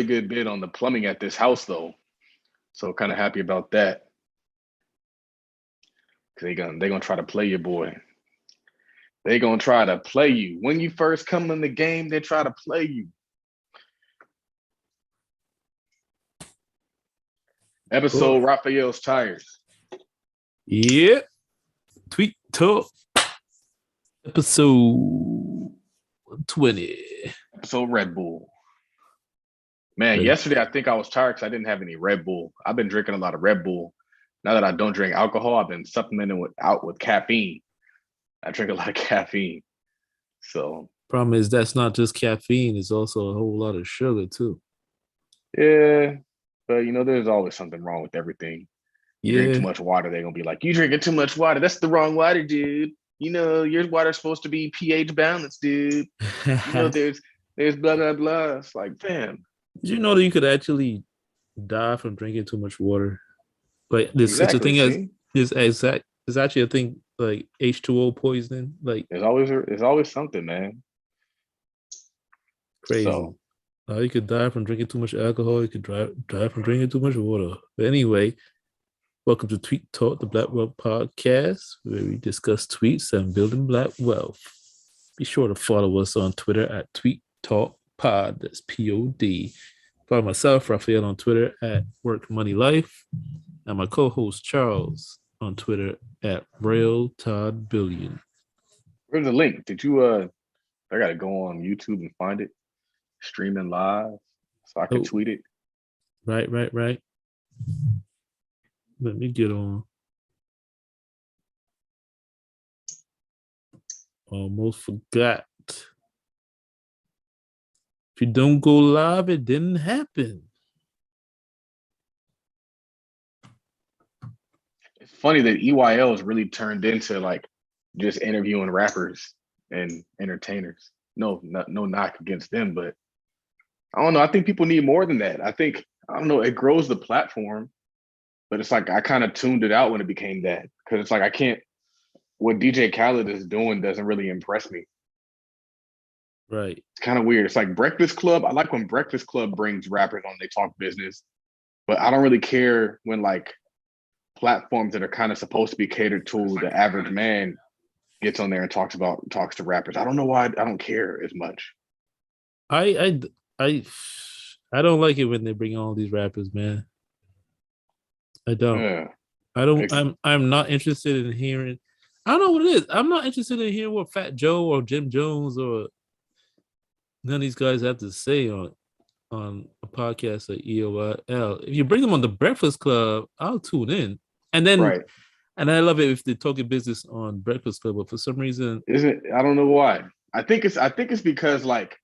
good bid on the plumbing at this house though. So kind of happy about that. Cause they gonna try to play your boy. They gonna try to play you. When you first come in the game, they try to play you. Episode Raphael's tires. Yeah. Tweet Talk. Episode 20. Episode Red Bull. Man, yesterday I think I was tired because I didn't have any Red Bull. I've been drinking a lot of Red Bull. Now that I don't drink alcohol, I've been supplementing with caffeine. I drink a lot of caffeine. So problem is that's not just caffeine, it's also a whole lot of sugar too. Yeah, but there's always something wrong with everything. You drink too much water, they're gonna be like, you drinking too much water. That's the wrong water, dude. Your water's supposed to be pH balanced, dude. There's blah blah blah. It's like, fam. Did you know that you could actually die from drinking too much water? Like there's such a thing as there's actually a thing like H2O poisoning. Like there's always something, man. Crazy. So, you could die from drinking too much alcohol. You could die from drinking too much water. But anyway, welcome to Tweet Talk, the Black Wealth Podcast, where we discuss tweets and building black wealth. Be sure to follow us on Twitter at Tweet Talk Pod. That's POD. Follow myself, Raphael, on Twitter at Work Money Life, and my co-host Charles on Twitter at Real Todd Billion. Where's the link? Did you? I gotta go on YouTube and find it. Streaming live, so I can tweet it. Right. Let me get on. Almost forgot. If you don't go live, it didn't happen. It's funny that EYL has really turned into like just interviewing rappers and entertainers. No knock against them, but I don't know. I think people need more than that. I don't know. It grows the platform, but it's like I kind of tuned it out when it became that because it's like I can't. What DJ Khaled is doing doesn't really impress me. Right. It's kind of weird. It's like Breakfast Club. I like when Breakfast Club brings rappers on. They talk business, but I don't really care when like platforms that are kind of supposed to be catered to the average man gets on there and talks to rappers. I don't know why I don't care as much. I don't like it when they bring all these rappers, man. I don't. Yeah. I don't. I'm not interested in hearing. I don't know what it is. I'm not interested in hearing what Fat Joe or Jim Jones or none of these guys have to say on a podcast like EOL. If you bring them on the Breakfast Club, I'll tune in. And then, right. And I love it if they're talking business on Breakfast Club, but for some reason, I don't know why. I think it's because like.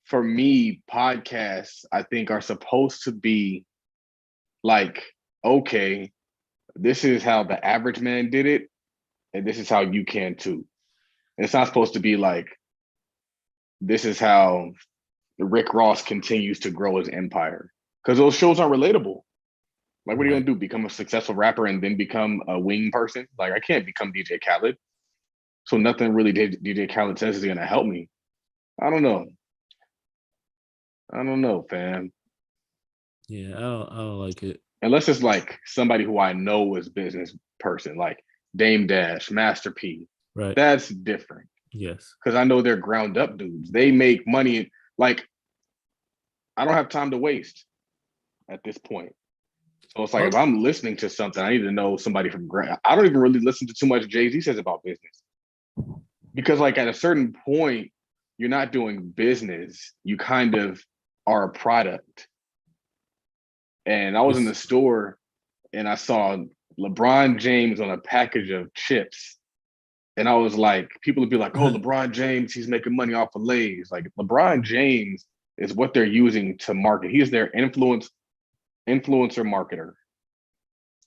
For me, podcasts, I think, are supposed to be like, okay, this is how the average man did it, and this is how you can too. And it's not supposed to be like, this is how Rick Ross continues to grow his empire. Because those shows aren't relatable. Like, what are you going to do? Become a successful rapper and then become a wing person? Like, I can't become DJ Khaled. So nothing really DJ Khaled says is going to help me. I don't know, fam. Yeah, I don't like it. Unless it's like somebody who I know is business person, like Dame Dash, Master P. Right. That's different. Yes. Because I know they're ground up dudes. They make money. Like, I don't have time to waste at this point. So it's like, if I'm listening to something, I need to know somebody from ground. I don't even really listen to too much Jay-Z says about business. Because like at a certain point, you're not doing business. You kind of are a product. And I was in the store and I saw LeBron James on a package of chips. And I was like, people would be like, oh, LeBron James, he's making money off of Lay's. Like LeBron James is what they're using to market. He is their influencer marketer.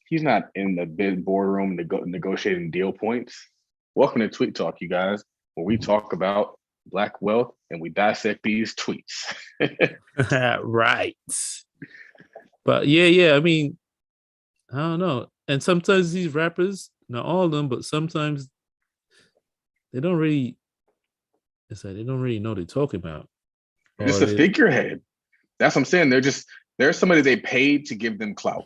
He's not in the big boardroom negotiating deal points. Welcome to Tweet Talk, you guys, where we talk about Black wealth and we dissect these tweets. Right. But yeah. I mean, I don't know. And sometimes these rappers, not all of them, but sometimes they don't really. It's like they don't really know what they're talking about. Just a figurehead. That's what I'm saying. There's somebody they paid to give them clout.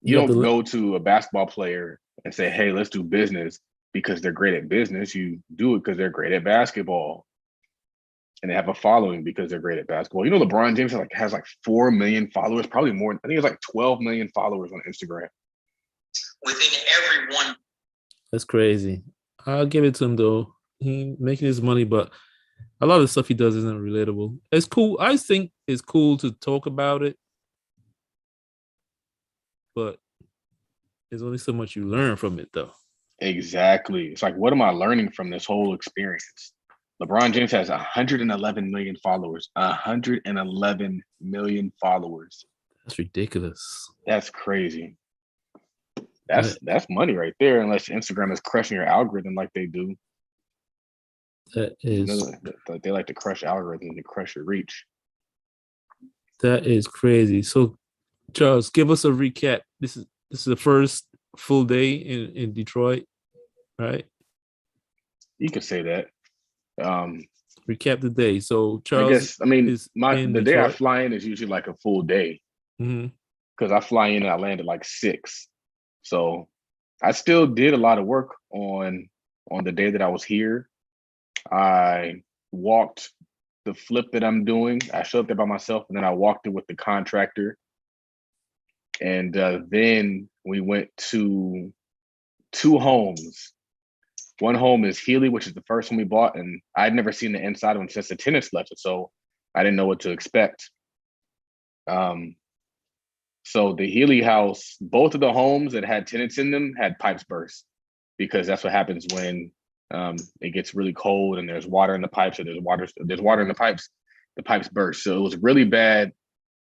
You don't go to a basketball player and say, "Hey, let's do business," because they're great at business. You do it because they're great at basketball, and they have a following because they're great at basketball. You know, LeBron James has 4 million followers, probably more. I think it's like 12 million followers on Instagram. Within everyone. That's crazy. I'll give it to him though. He making his money, but a lot of the stuff he does isn't relatable. It's cool. I think it's cool to talk about it, but there's only so much you learn from it though. Exactly. It's like, what am I learning from this whole experience? LeBron James has 111 million followers. 111 million followers. That's ridiculous. That's crazy. That's money right there, unless Instagram is crushing your algorithm like they do. That is, they like to crush algorithms and crush your reach. That is crazy. So, Charles, give us a recap. This is the first full day in Detroit, right? You could say that. Recap the day. So, Charles, the day I fly in is usually like a full day because I fly in and I land at like 6. So I still did a lot of work on the day that I was here. I walked the flip that I'm doing. I showed up there by myself, and then I walked it with the contractor. And then we went to 2 homes. One home is Healy, which is the first one we bought, and I'd never seen the inside of them since the tenants left it, so I didn't know what to expect. So the Healy house, both of the homes that had tenants in them had pipes burst, because that's what happens when it gets really cold and there's water in the pipes, or there's water in the pipes burst. So it was really bad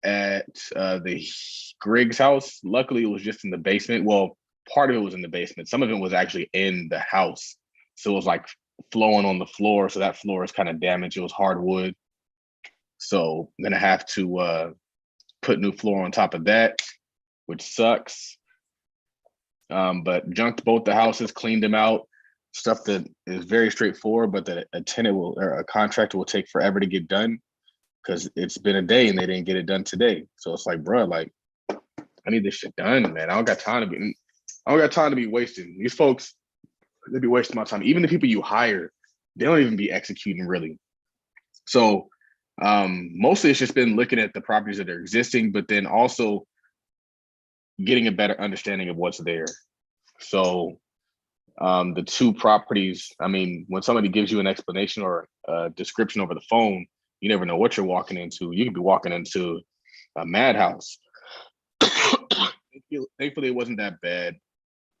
at the Griggs house. Luckily, it was just in the basement. Well, part of it was in the basement. Some of it was actually in the house. So it was like flowing on the floor. So that floor is kind of damaged. It was hardwood. So I'm gonna have to put new floor on top of that, which sucks. But junked both the houses, cleaned them out. Stuff that is very straightforward, but that a tenant or a contractor will take forever to get done, because it's been a day and they didn't get it done today. So it's like, bro, like, I need this shit done, man. I don't got time to be wasting. These folks, they be wasting my time. Even the people you hire, they don't even be executing really. So mostly it's just been looking at the properties that are existing, but then also getting a better understanding of what's there. So the 2 properties, I mean, when somebody gives you an explanation or a description over the phone, you never know what you're walking into. You could be walking into a madhouse. Thankfully, it wasn't that bad.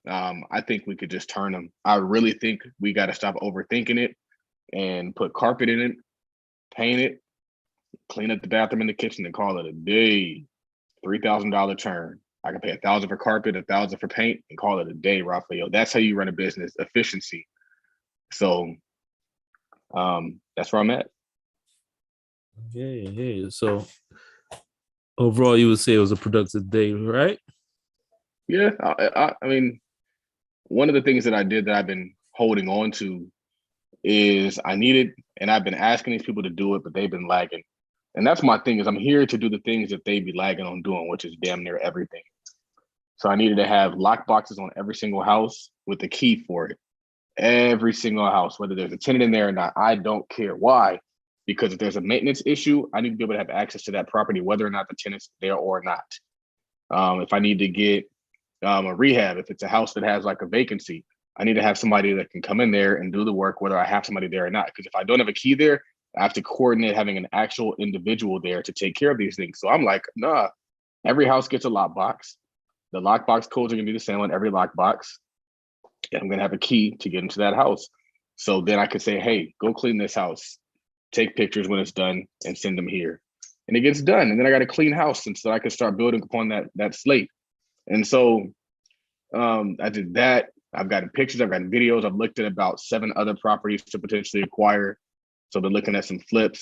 I think we could just turn them. I really think we got to stop overthinking it and put carpet in it, paint it, clean up the bathroom and the kitchen, and call it a day. $3,000 turn. I can pay $1,000 for carpet, $1,000 for paint, and call it a day, Rafael. That's how you run a business, efficiency. So that's where I'm at. Yeah. So overall, you would say it was a productive day, right? Yeah, I mean, one of the things that I did that I've been holding on to is and I've been asking these people to do it, but they've been lagging. And that's my thing, is I'm here to do the things that they be lagging on doing, which is damn near everything. So I needed to have lock boxes on every single house with a key for it. Every single house, whether there's a tenant in there or not, I don't care. Why? Because if there's a maintenance issue, I need to be able to have access to that property, whether or not the tenant's there or not. If I need to get a rehab, if it's a house that has like a vacancy, I need to have somebody that can come in there and do the work, whether I have somebody there or not. Because if I don't have a key there, I have to coordinate having an actual individual there to take care of these things. So I'm like, nah, every house gets a lockbox. The lockbox codes are gonna be the same on every lockbox. And I'm gonna have a key to get into that house. So then I could say, hey, go clean this house, take pictures when it's done, and send them here. And it gets done. And then I got a clean house, and so I can start building upon that slate. And so I did that. I've gotten pictures, I've gotten videos. I've looked at about 7 other properties to potentially acquire. So they're looking at some flip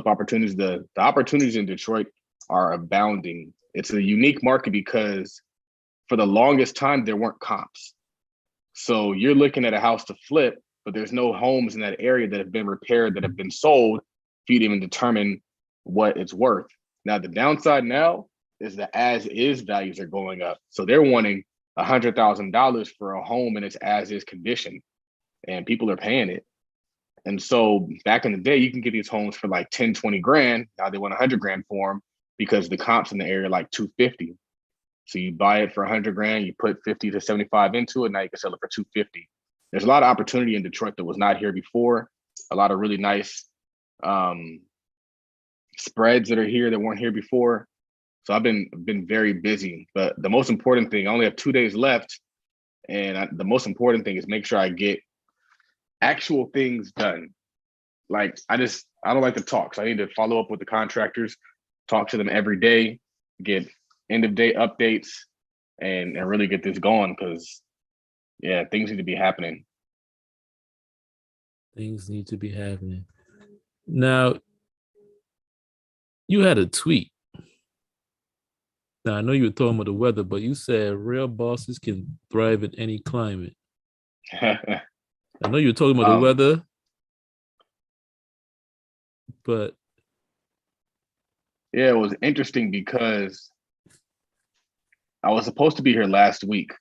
opportunities. The opportunities in Detroit are abounding. It's a unique market because for the longest time, there weren't comps. So you're looking at a house to flip, but there's no homes in that area that have been repaired, that have been sold for you to even determine what it's worth. Now the downside now is the as is values are going up. So they're wanting $100,000 for a home in its as is condition, and people are paying it. And so back in the day, you can get these homes for like 10, 20 grand. Now they want 100 grand for them because the comps in the area are like 250. So you buy it for 100 grand, you put 50 to 75 into it, now you can sell it for 250. There's a lot of opportunity in Detroit that was not here before. A lot of really nice spreads that are here that weren't here before. So I've been very busy. But the most important thing, I only have 2 days left, and the most important thing is make sure I get actual things done. Like I don't like to talk. So I need to follow up with the contractors, talk to them every day, get end of day updates, and really get this going, because yeah, things need to be happening. Things need to be happening. Now, you had a tweet. Now, I know you were talking about the weather, but you said real bosses can thrive in any climate. I know you were talking about the weather, but yeah, it was interesting because I was supposed to be here last week,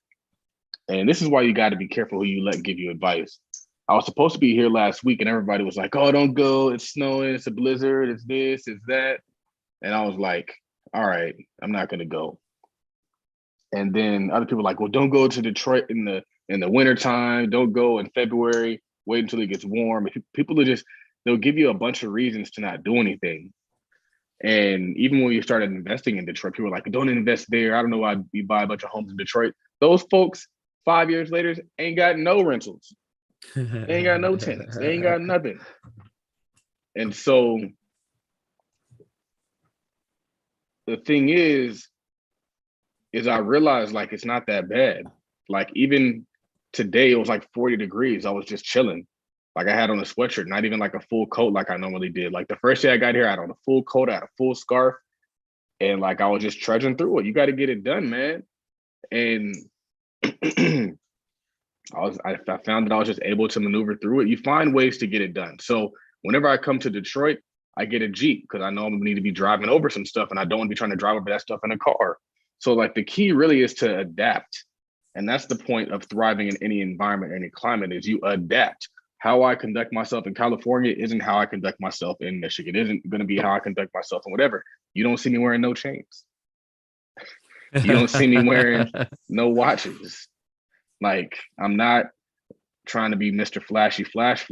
and this is why you got to be careful who you let give you advice. I was supposed to be here last week, and everybody was like, "Oh, don't go! It's snowing! It's a blizzard! It's this! It's that!" And I was like, "All right, I'm not gonna go." And then other people were like, "Well, don't go to Detroit in the wintertime. Don't go in February. Wait until it gets warm." People are they'll give you a bunch of reasons to not do anything. And even when you started investing in Detroit, people were like, "Don't invest there. I don't know why you buy a bunch of homes in Detroit." Those folks 5 years later ain't got no rentals. They ain't got no tenants. They ain't got nothing. And so the thing is I realized like it's not that bad. Like even today it was like 40 degrees. I was just chilling. Like I had on a sweatshirt, not even like a full coat like I normally did. Like the first day I got here, I had on a full coat, I had a full scarf, and like I was just trudging through it. You got to get it done, man. And I found that I was just able to maneuver through it. You find ways to get it done. So whenever I come to Detroit, I get a Jeep because I know I'm gonna need to be driving over some stuff, and I don't want to be trying to drive over that stuff in a car. So like the key really is to adapt. And that's the point of thriving in any environment, any climate, is you adapt. How I conduct myself in California isn't how I conduct myself in Michigan. It isn't going to be how I conduct myself in whatever. You don't see me wearing no chains. You don't see me wearing no watches. Like I'm not trying to be Mr. Flashy Flash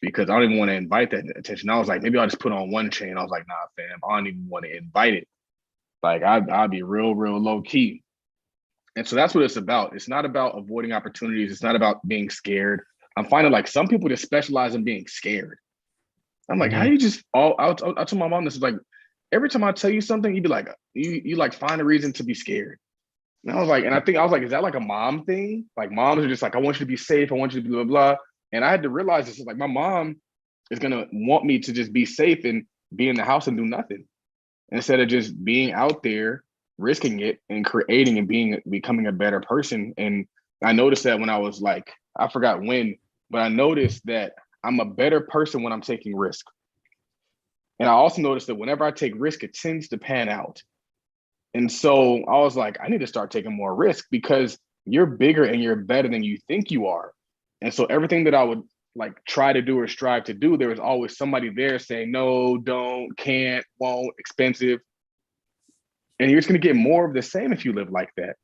because I don't even want to invite that attention. I was like, maybe I'll just put on one chain. I was like, nah, fam, I don't even want to invite it. Like I'll be real low key. And so that's what it's about. It's not about avoiding opportunities. It's not about being scared. I'm finding like some people just specialize in being scared. I'm like, how do you just I told my mom this, is like, every time I tell you something, you'd be like, you like find a reason to be scared. And I was like, is that like a mom thing? Like moms are just like, I want you to be safe. I want you to be blah, blah. And I had to realize this is like, my mom is going to want me to just be safe and be in the house and do nothing instead of just being out there, risking it and creating and becoming a better person. And I noticed that when I was like, I forgot when, but I noticed that I'm a better person when I'm taking risk. And I also noticed that whenever I take risk, it tends to pan out. And so I was like, I need to start taking more risk because you're bigger and you're better than you think you are. And so everything that I would like try to do or strive to do, there was always somebody there saying, no, don't, can't, won't, expensive. And you're just going to get more of the same if you live like that.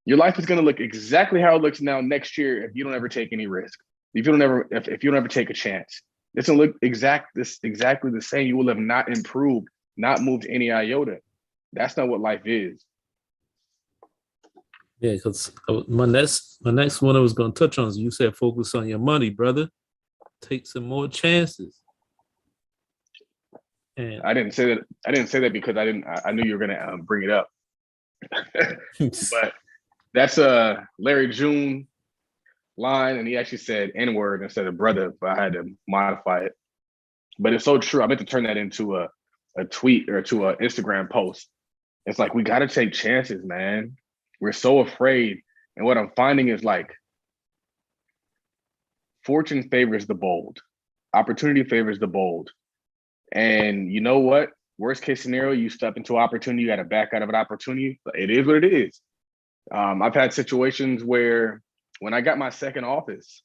Your life is going to look exactly how it looks now next year if you don't ever take any risk. If you don't ever take a chance. It's going to look exactly the same. You will have not improved, not moved any iota. That's not what life is. Yeah, because my next one I was going to touch on is you said focus on your money, brother. Take some more chances. And I didn't say that because I knew you were going to bring it up. But that's a Larry June line, and he actually said N-word instead of brother, but I had to modify it. But it's so true. I meant to turn that into a tweet or to an Instagram post. It's like, we got to take chances, man. We're so afraid. And what I'm finding is like, fortune favors the bold. Opportunity favors the bold. And you know what? worst case scenario, you step into opportunity, you got to back out of an opportunity. It is what it is. I've had situations where when I got my second office,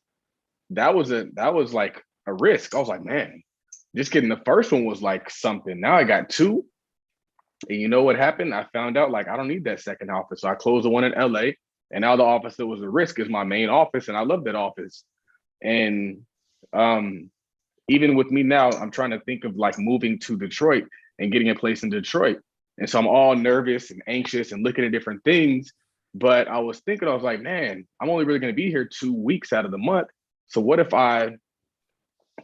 that was like a risk. I was like, man, just getting the first one was like something. Now I got two. And you know what happened? I found out like I don't need that second office. So I closed the one in LA. And now the office that was a risk is my main office. And I love that office. And even with me now, I'm trying to think of like moving to Detroit and getting a place in Detroit. And so I'm all nervous and anxious and looking at different things. But I was thinking, I was like, man, I'm only really going to be here 2 weeks out of the month. So what if I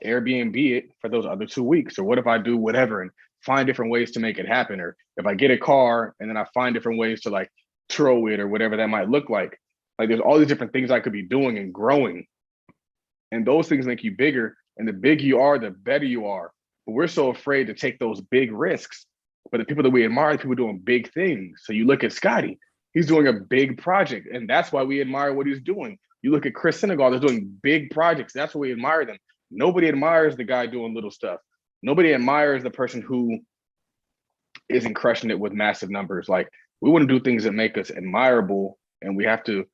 Airbnb it for those other 2 weeks? Or what if I do whatever and find different ways to make it happen? Or if I get a car and then I find different ways to like throw it or whatever that might look like. Like there's all these different things I could be doing and growing. And those things make you bigger. And the bigger you are, the better you are. But we're so afraid to take those big risks. But the people that we admire, people doing big things. So you look at Scotty, he's doing a big project. And that's why we admire what he's doing. You look at Chris Senegal, they're doing big projects. That's why we admire them. Nobody admires the guy doing little stuff. Nobody admires the person who isn't crushing it with massive numbers. Like we want to do things that make us admirable, and we have to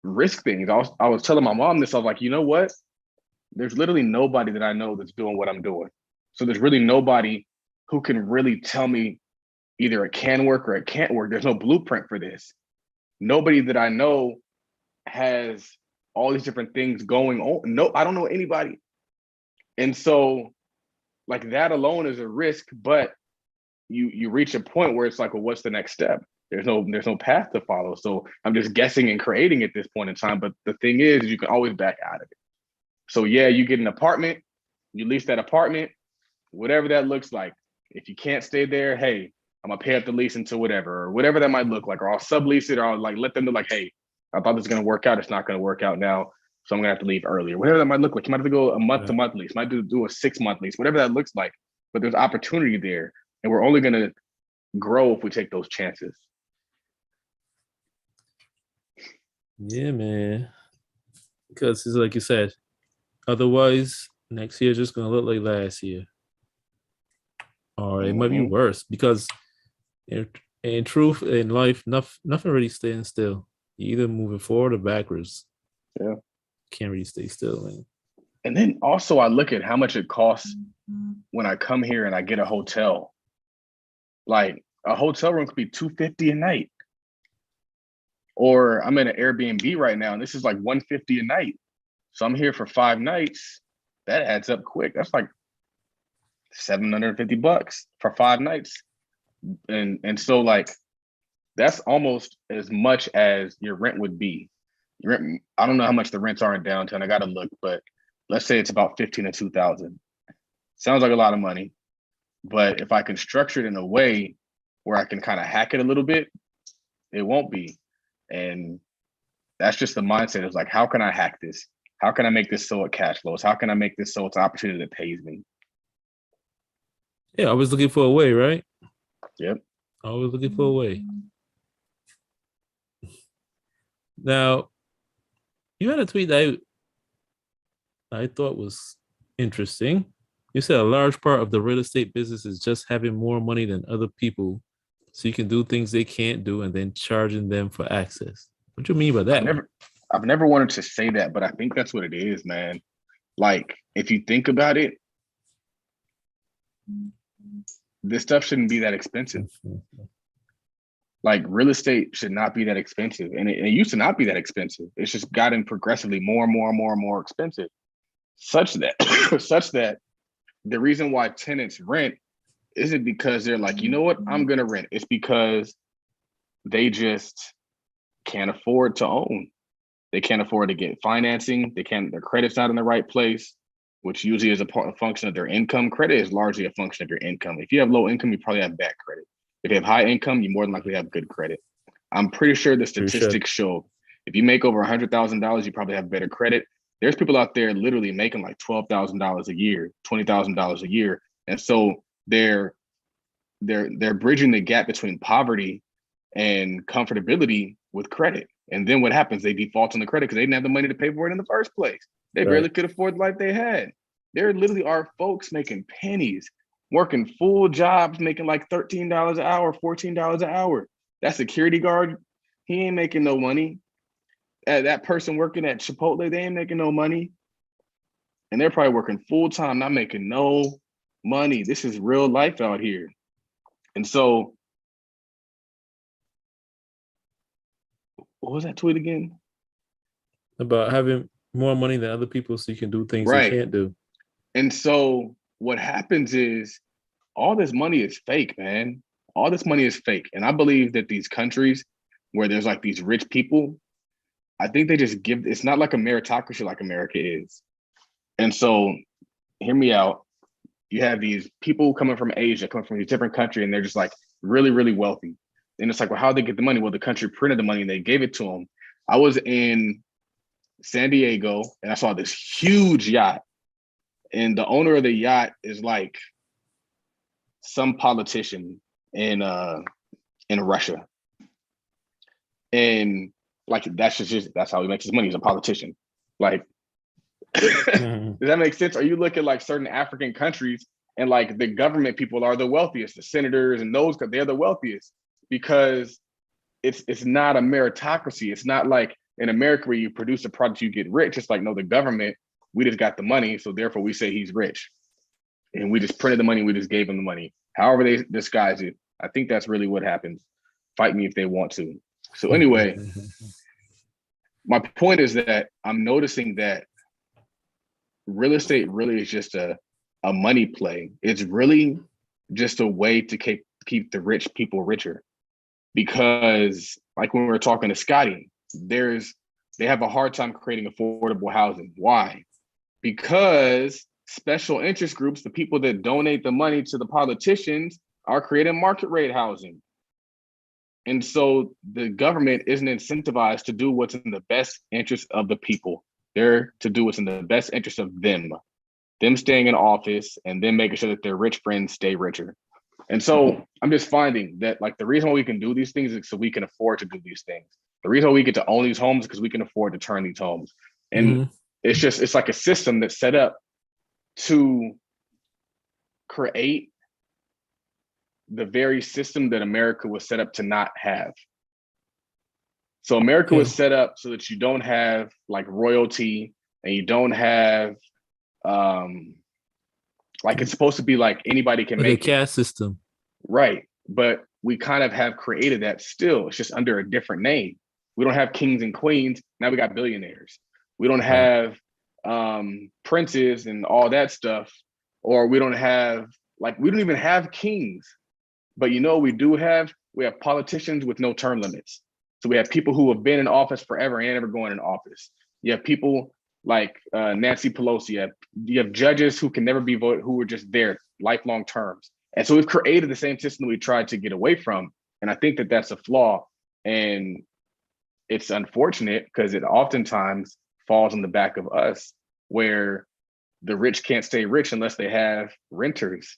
risk things. I was telling my mom this. I was like, you know what? There's literally nobody that I know that's doing what I'm doing. So there's really nobody who can really tell me either it can work or it can't work. There's no blueprint for this. Nobody that I know has all these different things going on. No, I don't know anybody. And so like that alone is a risk, but you reach a point where it's like, well, what's the next step? There's no path to follow. So I'm just guessing and creating at this point in time. But the thing is you can always back out of it. So yeah, you get an apartment, you lease that apartment, whatever that looks like. If you can't stay there, hey, I'm gonna pay up the lease until whatever, or whatever that might look like, or I'll sublease it, or I'll like let them know like, hey, I thought this was gonna work out. It's not gonna work out now. So I'm gonna have to leave earlier. Whatever that might look like. You might have to go a month to month lease, might do a 6-month lease, whatever that looks like. But there's opportunity there. And we're only gonna grow if we take those chances. Yeah, man. Because it's like you said, otherwise next year is just gonna look like last year. Or it might be worse because in truth, in life, nothing really staying still. You're either moving forward or backwards. Yeah. Can't really stay still, man. And then also I look at how much it costs when I come here and I get a hotel. Like a hotel room could be $250 a night. Or I'm in an Airbnb right now and this is like $150 a night. So I'm here for 5 nights. That adds up quick. That's like $750 for 5 nights. And so like that's almost as much as your rent would be. Your rent, I don't know how much the rents are in downtown. I gotta look, but let's say it's about $15,000 to $2,000. Sounds like a lot of money. But if I can structure it in a way where I can kind of hack it a little bit, it won't be. And that's just the mindset. It's like, how can I hack this? How can I make this so it cash flows? How can I make this so it's an opportunity that pays me? Yeah, I was looking for a way, right? Yep. I was looking for a way. Now, you had a tweet that I thought was interesting. You said a large part of the real estate business is just having more money than other people so you can do things they can't do and then charging them for access. What do you mean by that? I've never wanted to say that, but I think that's what it is, man. Like, if you think about it, this stuff shouldn't be that expensive. Like real estate should not be that expensive. And it used to not be that expensive. It's just gotten progressively more and more and more and more expensive. Such that the reason why tenants rent isn't because they're like, you know what, I'm gonna rent. It's because they just can't afford to own. They can't afford to get financing. Their credit's not in the right place, which usually is a function of their income. Credit is largely a function of your income. If you have low income, you probably have bad credit. If you have high income, you more than likely have good credit. I'm pretty sure the statistics show if you make over $100,000, you probably have better credit. There's people out there literally making like $12,000 a year, $20,000 a year. And so they're bridging the gap between poverty and comfortability with credit. And then what happens? They default on the credit because they didn't have the money to pay for it in the first place. They barely could afford the life they had. There literally are folks making pennies working full jobs, making like $13 an hour, $14 an hour. That security guard, he ain't making no money. That person working at Chipotle, they ain't making no money. And they're probably working full time, not making no money. This is real life out here. And so, what was that tweet again? About having more money than other people so you can do things Right. you can't do. And so what happens is all this money is fake, man. All this money is fake. And I believe that these countries where there's like these rich people, I think they just give, it's not like a meritocracy like America is. And so hear me out. You have these people coming from Asia, coming from a different country, and they're just like really, really wealthy. And it's like, well, how'd they get the money? Well, the country printed the money and they gave it to them. I was in San Diego and I saw this huge yacht. And the owner of the yacht is like some politician in Russia. And like that's how he makes his money. He's a politician. Like, does that make sense? Or you look at like certain African countries and like the government people are the wealthiest, the senators and those, they're the wealthiest because it's not a meritocracy. It's not like in America where you produce a product, you get rich. It's like, no, the government, we just got the money. So therefore we say he's rich. And we just printed the money, we just gave him the money. However they disguise it. I think that's really what happens. Fight me if they want to. So anyway, my point is that I'm noticing that real estate really is just a money play. It's really just a way to keep the rich people richer. Because like when we were talking to Scotty, they have a hard time creating affordable housing. Why? Because special interest groups, the people that donate the money to the politicians, are creating market rate housing. And so the government isn't incentivized to do what's in the best interest of the people. They're to do what's in the best interest of them staying in office and then making sure that their rich friends stay richer. And so I'm just finding that like the reason why we can do these things is so we can afford to do these things. The reason why we get to own these homes is because we can afford to turn these homes. And it's like a system that's set up to create the very system that America was set up to not have. So America was set up so that you don't have like royalty and you don't have like it's supposed to be like anybody can like make a caste system. Right. But we kind of have created that still. It's just under a different name. We don't have kings and queens. Now we got billionaires. We don't have princes and all that stuff. Or we don't even have kings. But you know, we have politicians with no term limits. So we have people who have been in office forever and never going in office. You have people like Nancy Pelosi. You have judges who can never be voted, who are just there lifelong terms. And so we've created the same system we tried to get away from. And I think that that's a flaw. And it's unfortunate because it oftentimes falls on the back of us, where the rich can't stay rich unless they have renters,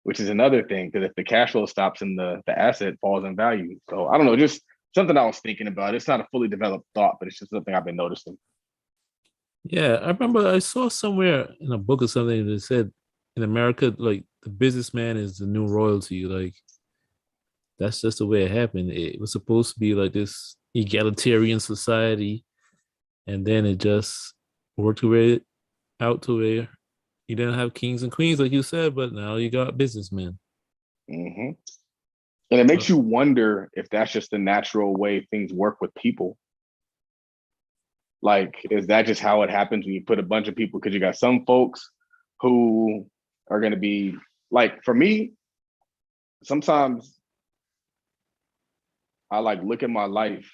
which is another thing, because if the cash flow stops and the asset falls in value. So I don't know, just something I was thinking about. It's not a fully developed thought, but it's just something I've been noticing. Yeah, I remember I saw somewhere in a book or something that said in America, like the businessman is the new royalty. Like that's just the way it happened. It was supposed to be like this egalitarian society, and then it just worked its way out to where you didn't have kings and queens, like you said, but now you got businessmen. Mm-hmm. And it makes you wonder if that's just the natural way things work with people. Like, is that just how it happens when you put a bunch of people? Because you got some folks who are going to be like, for me, sometimes I like look at my life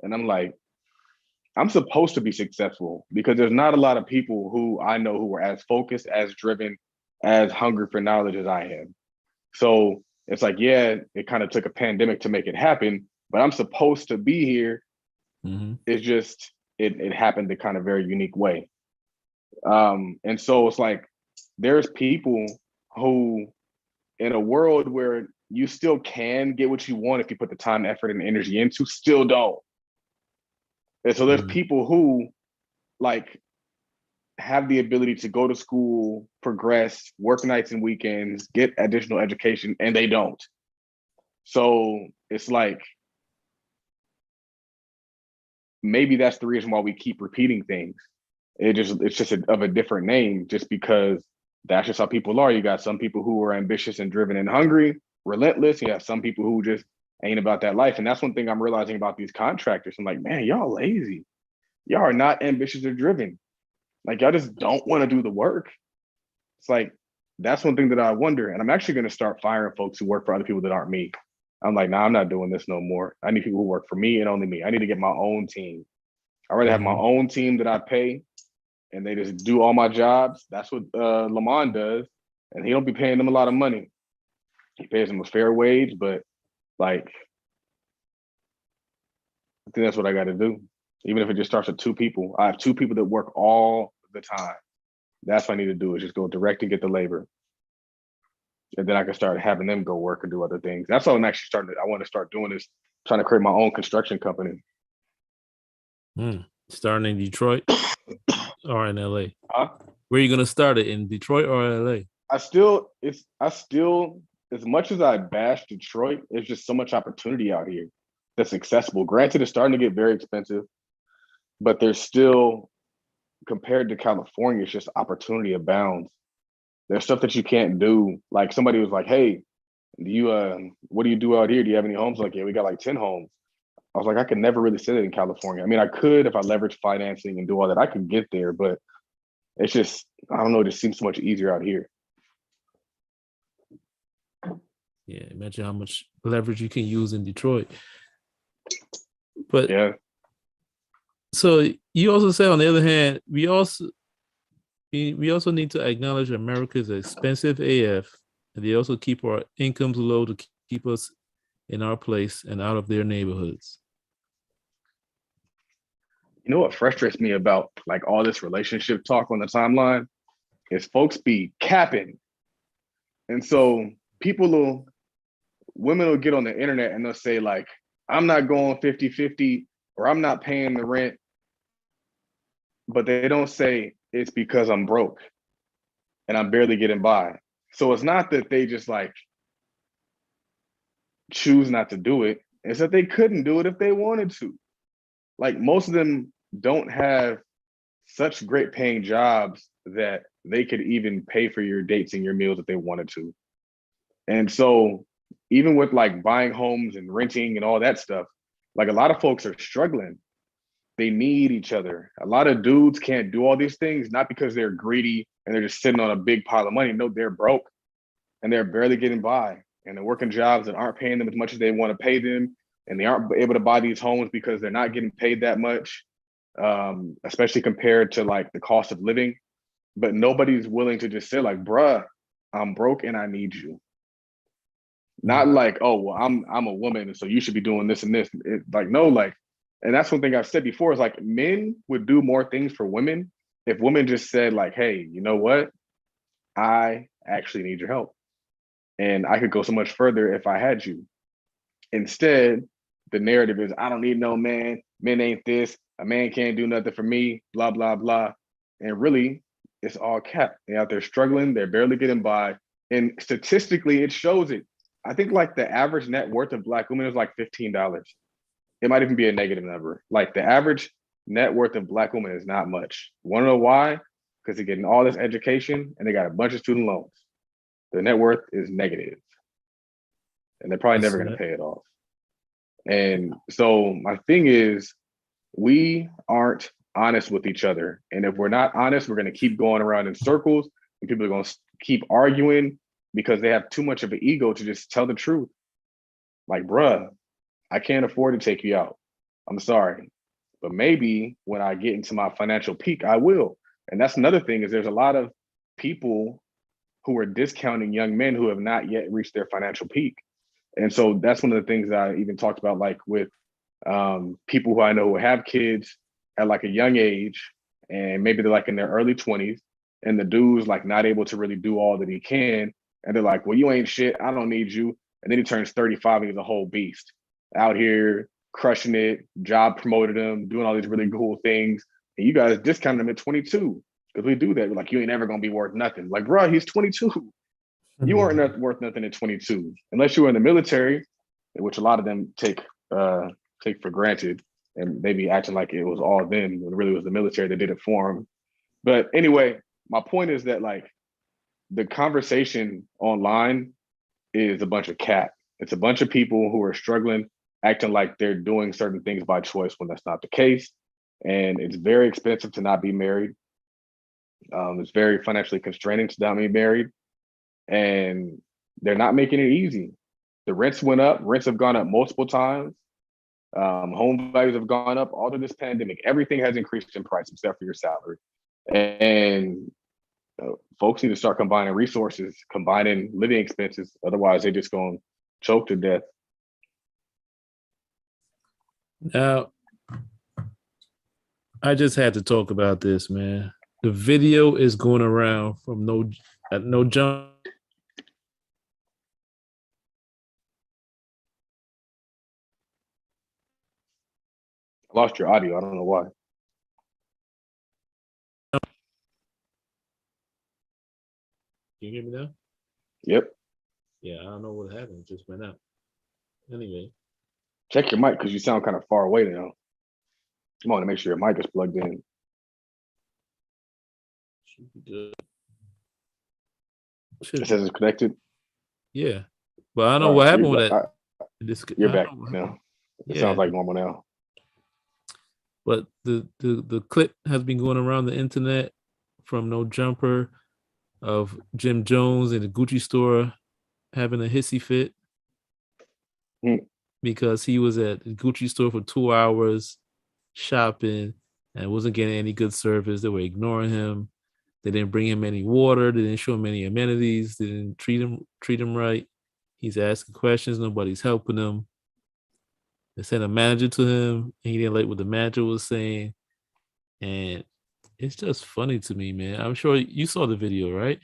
and I'm like, I'm supposed to be successful because there's not a lot of people who I know who are as focused, as driven, as hungry for knowledge as I am. So it's like, yeah, it kind of took a pandemic to make it happen, but I'm supposed to be here. Mm-hmm. It's just, it happened the kind of very unique way. And so it's like, there's people who in a world where you still can get what you want if you put the time, effort, and energy into, still don't. And so there's people who like have the ability to go to school, progress, work nights and weekends, get additional education, and they don't. So it's like, maybe that's the reason why we keep repeating things. It's just of a different name, just because that's just how people are. You got some people who are ambitious and driven and hungry, relentless. You have some people who just ain't about that life. And that's one thing I'm realizing about these contractors. I'm like, man, y'all lazy. Y'all are not ambitious or driven. Like, y'all just don't want to do the work. It's like, that's one thing that I wonder. And I'm actually going to start firing folks who work for other people that aren't me. I'm like, nah, I'm not doing this no more. I need people who work for me and only me. I need to get my own team. I'd rather have my own team that I pay and they just do all my jobs. That's what Lamont does. And he don't be paying them a lot of money. He pays them a fair wage, but like, I think that's what I got to do. Even if it just starts with 2 people. I have 2 people that work all the time. That's what I need to do, is just go direct and get the labor. And then I can start having them go work and do other things. That's what I'm actually starting to, I want to start doing, is trying to create my own construction company. Starting in Detroit or in LA? Huh? Where are you gonna start it, in Detroit or LA? I still, as much as I bash Detroit, there's just so much opportunity out here that's accessible. Granted, it's starting to get very expensive, but there's still, compared to California, it's just opportunity abounds. There's stuff that you can't do. Like, somebody was like, hey, what do you do out here? Do you have any homes? Like, yeah, we got like 10 homes. I was like, I could never really say that in California. I mean, I could if I leverage financing and do all that. I could get there, but it's just, I don't know, it just seems so much easier out here. Yeah, imagine how much leverage you can use in Detroit. But yeah, so you also say, on the other hand, we also need to acknowledge America is expensive AF, and they also keep our incomes low to keep us in our place and out of their neighborhoods. You know what frustrates me about like all this relationship talk on the timeline is folks be capping. And so women will get on the internet and they'll say like, I'm not going 50-50, or I'm not paying the rent. But they don't say it's because I'm broke and I'm barely getting by. So it's not that they just like choose not to do it. It's that they couldn't do it if they wanted to. Like, most of them don't have such great paying jobs that they could even pay for your dates and your meals if they wanted to. And so even with like buying homes and renting and all that stuff, like, a lot of folks are struggling. They need each other. A lot of dudes can't do all these things, not because they're greedy and they're just sitting on a big pile of money. No, they're broke and they're barely getting by, and they're working jobs that aren't paying them as much as they want to pay them. And they aren't able to buy these homes because they're not getting paid that much, especially compared to like the cost of living. But nobody's willing to just say like, bruh, I'm broke and I need you. Not like, oh, well, I'm a woman, so you should be doing this and this. Like, no, like, and that's one thing I've said before, is like, men would do more things for women if women just said like, hey, you know what? I actually need your help. And I could go so much further if I had you. Instead, the narrative is, I don't need no man. Men ain't this. A man can't do nothing for me, blah, blah, blah. And really, it's all cap. They're out there struggling. They're barely getting by. And statistically, it shows it. I think like the average net worth of Black women is like $15. It might even be a negative number. Like, the average net worth of Black women is not much. Want to know why? Because they're getting all this education and they got a bunch of student loans. Their net worth is negative. And they're probably never going to pay it off. And so my thing is, we aren't honest with each other. And if we're not honest, we're going to keep going around in circles, and people are going to keep arguing because they have too much of an ego to just tell the truth. Like, bruh, I can't afford to take you out. I'm sorry. But maybe when I get into my financial peak, I will. And that's another thing, is there's a lot of people who are discounting young men who have not yet reached their financial peak. And so that's one of the things that I even talked about, like with people who I know who have kids at like a young age, and maybe they're like in their early 20s, and the dude's like not able to really do all that he can. And they're like, well, you ain't shit. I don't need you. And then he turns 35 and he's a whole beast out here crushing it, job promoted him, doing all these really cool things. And you guys discounted him at 22 because we do that. We're like, you ain't never gonna be worth nothing. Like, bro, he's 22. You aren't worth nothing at 22 unless you were in the military, which a lot of them take for granted, and they be acting like it was all them when it really was the military that did it for them. But anyway, my point is that like the conversation online is a bunch of cat. It's a bunch of people who are struggling, acting like they're doing certain things by choice when that's not the case. And it's very expensive to not be married. It's very financially constraining to not be married. And they're not making it easy. The rents went up. Rents have gone up multiple times. Home values have gone up all through this pandemic. Everything has increased in price except for your salary. And folks need to start combining resources, combining living expenses. Otherwise, they're just going to choke to death. Now, I just had to talk about this, man. The video is going around from No Jump. I lost your audio. I don't know why. Can you hear me now? Yep. Yeah, I don't know what happened. It just went out. Anyway. Check your mic because you sound kind of far away now. I want to make sure your mic is plugged in. Should be good. It says it's connected. Yeah. But I don't know what happened with that. You're back now. It sounds like normal now. But the clip has been going around the internet from No Jumper of Jim Jones in the Gucci store having a hissy fit because he was at the Gucci store for 2 hours shopping and wasn't getting any good service. They were ignoring him. They didn't bring him any water. They didn't show him any amenities. They didn't treat him right. He's asking questions. Nobody's helping him. They sent a manager to him, and he didn't like what the manager was saying. And it's just funny to me, man. I'm sure you saw the video, right?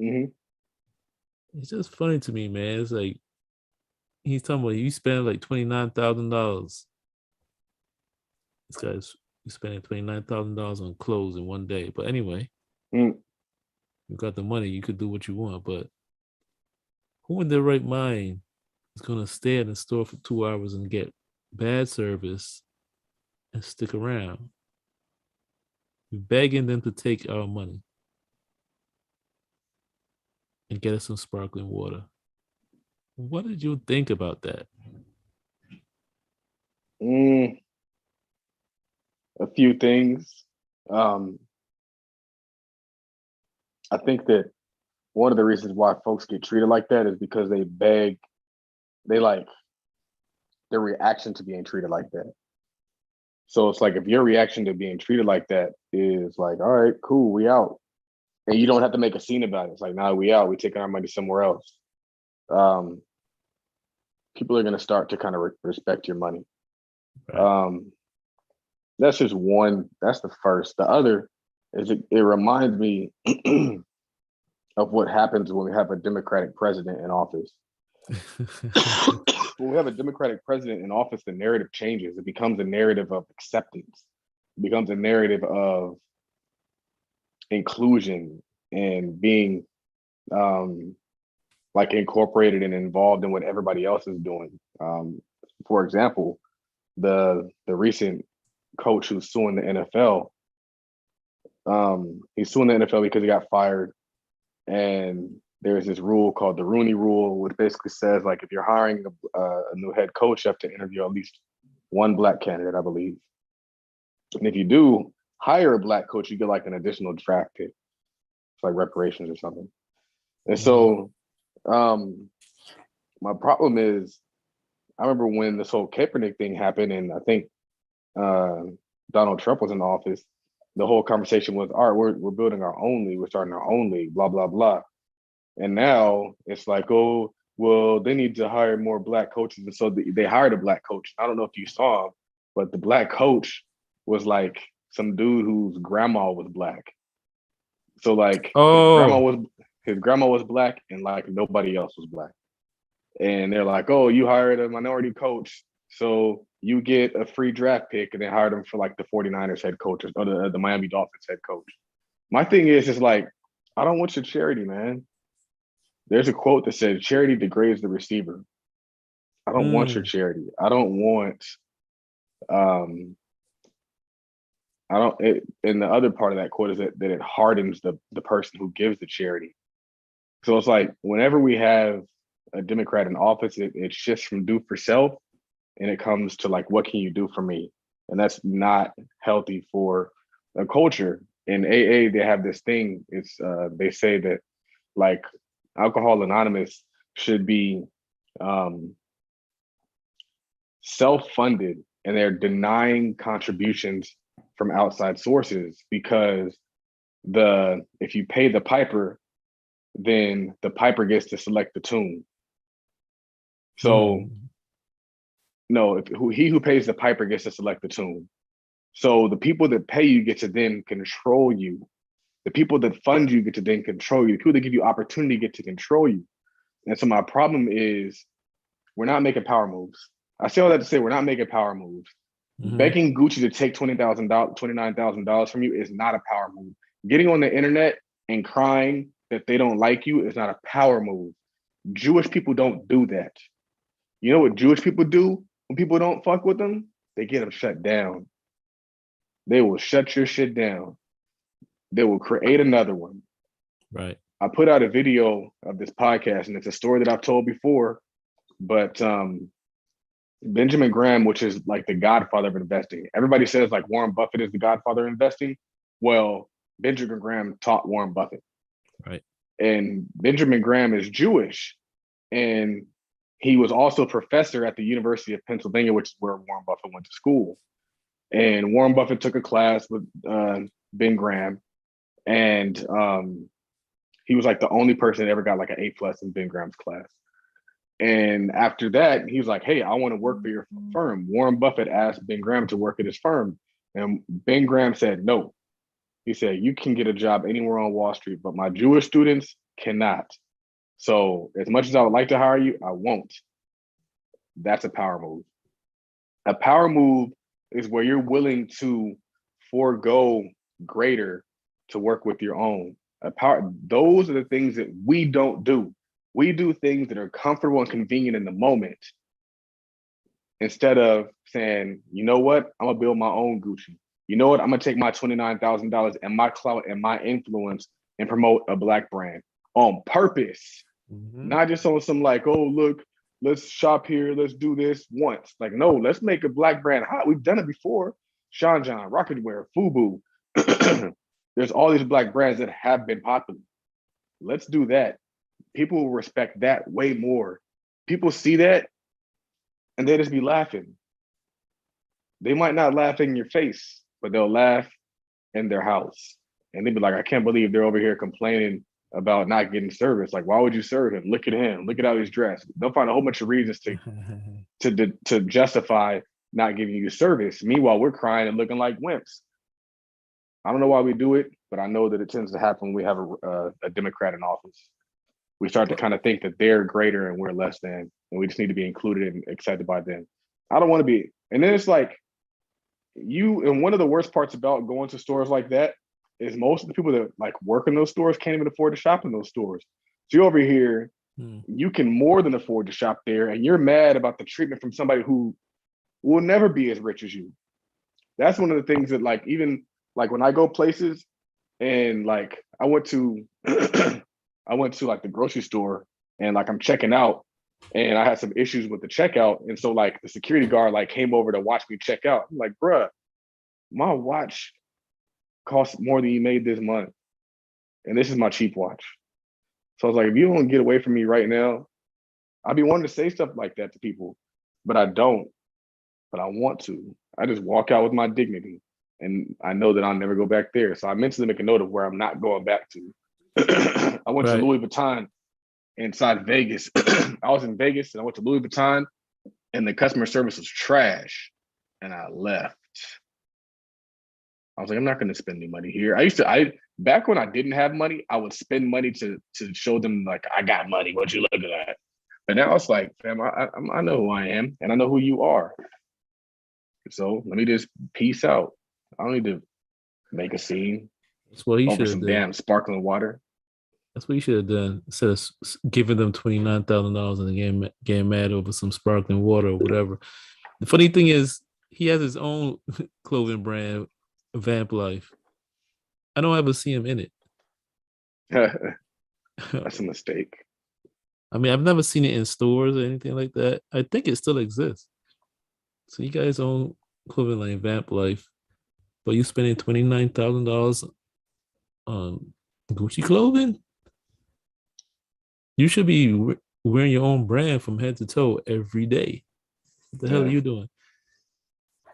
Mm-hmm. It's just funny to me, man. It's like he's talking about you spend like $29,000. This guy's spending $29,000 on clothes in one day. But anyway, you got the money, you could do what you want. But who in their right mind is gonna stay in the store for 2 hours and get bad service and stick around? We're begging them to take our money and get us some sparkling water. What did you think about that? A few things. I think that one of the reasons why folks get treated like that is because their reaction to being treated like that. So it's like if your reaction to being treated like that is like, all right, cool, we out. And you don't have to make a scene about it. It's like, nah, we out, we taking our money somewhere else. People are gonna start to kind of respect your money. Right. That's just one, that's the first. The other is it reminds me of what happens when we have a Democratic president in office. When we have a Democratic president in office, the narrative changes. It becomes a narrative of acceptance. It becomes a narrative of inclusion and being like incorporated and involved in what everybody else is doing. For example, the recent coach who's suing the NFL, he's suing the NFL because he got fired. And there's this rule called the Rooney Rule, which basically says, like, if you're hiring a new head coach, you have to interview at least one Black candidate, I believe. And if you do hire a Black coach, you get like an additional draft pick. It's like reparations or something. And so my problem is, I remember when this whole Kaepernick thing happened, and I think Donald Trump was in office, the whole conversation was, all right, we're building our own league, we're starting our own league, blah, blah, blah. And now it's like, oh, well, they need to hire more Black coaches. And so they hired a Black coach. I don't know if you saw him, but the Black coach was like some dude whose grandma was Black. So like his grandma was Black and like nobody else was Black. And they're like, oh, you hired a minority coach, so you get a free draft pick, and they hired him for like the 49ers head coach or the Miami Dolphins head coach. My thing is like, I don't want your charity, man. There's a quote that says charity degrades the receiver. I don't want your charity. I don't want um and the other part of that quote is that it hardens the person who gives the charity. So it's like whenever we have a Democrat in office, it shifts from do for self and it comes to like, what can you do for me? And that's not healthy for a culture. In AA, they have this thing. It's they say that like Alcohol Anonymous should be self-funded, and they're denying contributions from outside sources because if you pay the piper, then the piper gets to select the tune. So no, he who pays the piper gets to select the tune. So the people that pay you get to then control you. The people that fund you get to then control you. The people that give you opportunity get to control you. And so my problem is we're not making power moves. I say all that to say we're not making power moves. Begging Gucci to take $29,000 from you is not a power move. Getting on the internet and crying that they don't like you is not a power move. Jewish people don't do that. You know what Jewish people do when people don't fuck with them? They get them shut down. They will shut your shit down. They will create another one. Right. I put out a video of this podcast, and it's a story that I've told before, but Benjamin Graham, which is like the godfather of investing. Everybody says like Warren Buffett is the godfather of investing. Well, Benjamin Graham taught Warren Buffett. Right. And Benjamin Graham is Jewish. And he was also a professor at the University of Pennsylvania, which is where Warren Buffett went to school. And Warren Buffett took a class with Ben Graham. And he was like the only person that ever got like an A+ in Ben Graham's class. And after that, he was like, hey, I want to work for your firm. Warren Buffett asked Ben Graham to work at his firm. And Ben Graham said, no. He said, you can get a job anywhere on Wall Street, but my Jewish students cannot. So as much as I would like to hire you, I won't. That's a power move. A power move is where you're willing to forego greater to work with your own. Those are the things that we don't do. We do things that are comfortable and convenient in the moment instead of saying, you know what, I'm gonna build my own Gucci. You know what, I'm gonna take my $29,000 and my clout and my influence and promote a Black brand on purpose. Not just on some like, oh, look, let's shop here, let's do this once. Like, no, let's make a Black brand hot. We've done it before. Sean John, Rocketwear, FUBU. There's all these Black brands that have been popular. Let's do that. People will respect that way more. People see that and they just be laughing. They might not laugh in your face, but they'll laugh in their house. And they'd be like, I can't believe they're over here complaining about not getting service. Like, why would you serve him? Look at him. Look at how he's dressed. They'll find a whole bunch of reasons to justify not giving you service. Meanwhile, we're crying and looking like wimps. I don't know why we do it, but I know that it tends to happen when we have a Democrat in office. We start to kind of think that they're greater and we're less than, and we just need to be included and accepted by them. I don't want to be. And then it's like and one of the worst parts about going to stores like that is most of the people that like work in those stores can't even afford to shop in those stores. So you're over here, you can more than afford to shop there, and you're mad about the treatment from somebody who will never be as rich as you. That's one of the things that like, even like when I go places and like I went to like the grocery store and like I'm checking out and I had some issues with the checkout. And so like the security guard like came over to watch me check out. I'm like, bruh, my watch costs more than you made this month. And this is my cheap watch. So I was like, if you don't get away from me right now, I'd be wanting to say stuff like that to people, but I don't, but I want to. I just walk out with my dignity and I know that I'll never go back there. So I mentally make a note of where I'm not going back to. I went to Louis Vuitton inside Vegas. I was in Vegas and I went to Louis Vuitton and the customer service was trash and I left. I was like, I'm not going to spend any money here. Back when I didn't have money, I would spend money to show them like, I got money. What you look at that? But now it's like, fam, I know who I am and I know who you are. So let me just peace out. I don't need to make a scene. That's what he over should have some done. damn sparkling water. That's what he should have done instead of giving them $29,000 and getting mad over some sparkling water or whatever. The funny thing is, he has his own clothing brand, Vamp Life. I don't ever see him in it. That's a mistake. I mean, I've never seen it in stores or anything like that. I think it still exists. So you guys own clothing line Vamp Life, but you spending $29,000 on Gucci clothing? You should be wearing your own brand from head to toe every day. What the hell are you doing?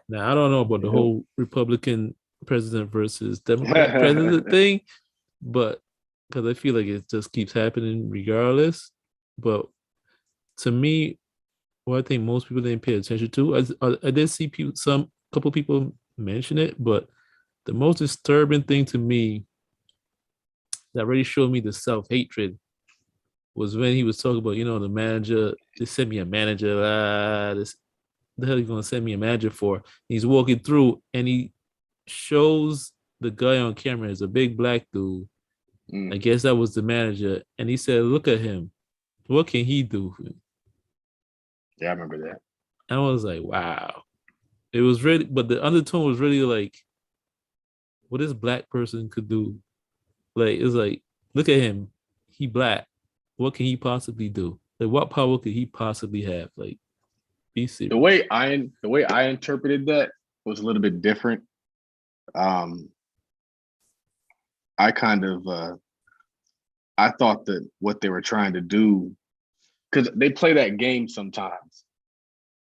Now, I don't know about the whole Republican president versus Democrat president thing, but because I feel like it just keeps happening regardless. But to me, what I think most people didn't pay attention to, I did see couple people mention it, but the most disturbing thing to me that really showed me the self-hatred was when he was talking about, the manager, they sent me a manager, this the hell are you gonna send me a manager for? And he's walking through and he shows the guy on camera as a big black dude. I guess that was the manager. And he said, look at him. What can he do? Yeah, I remember that. And I was like, wow. It was really, but the undertone was really like, what this black person could do. Like, it's like, look at him. He black. What can he possibly do? Like, what power could he possibly have? Like, be serious. The way I interpreted that was a little bit different. I kind of I thought that what they were trying to do, because they play that game sometimes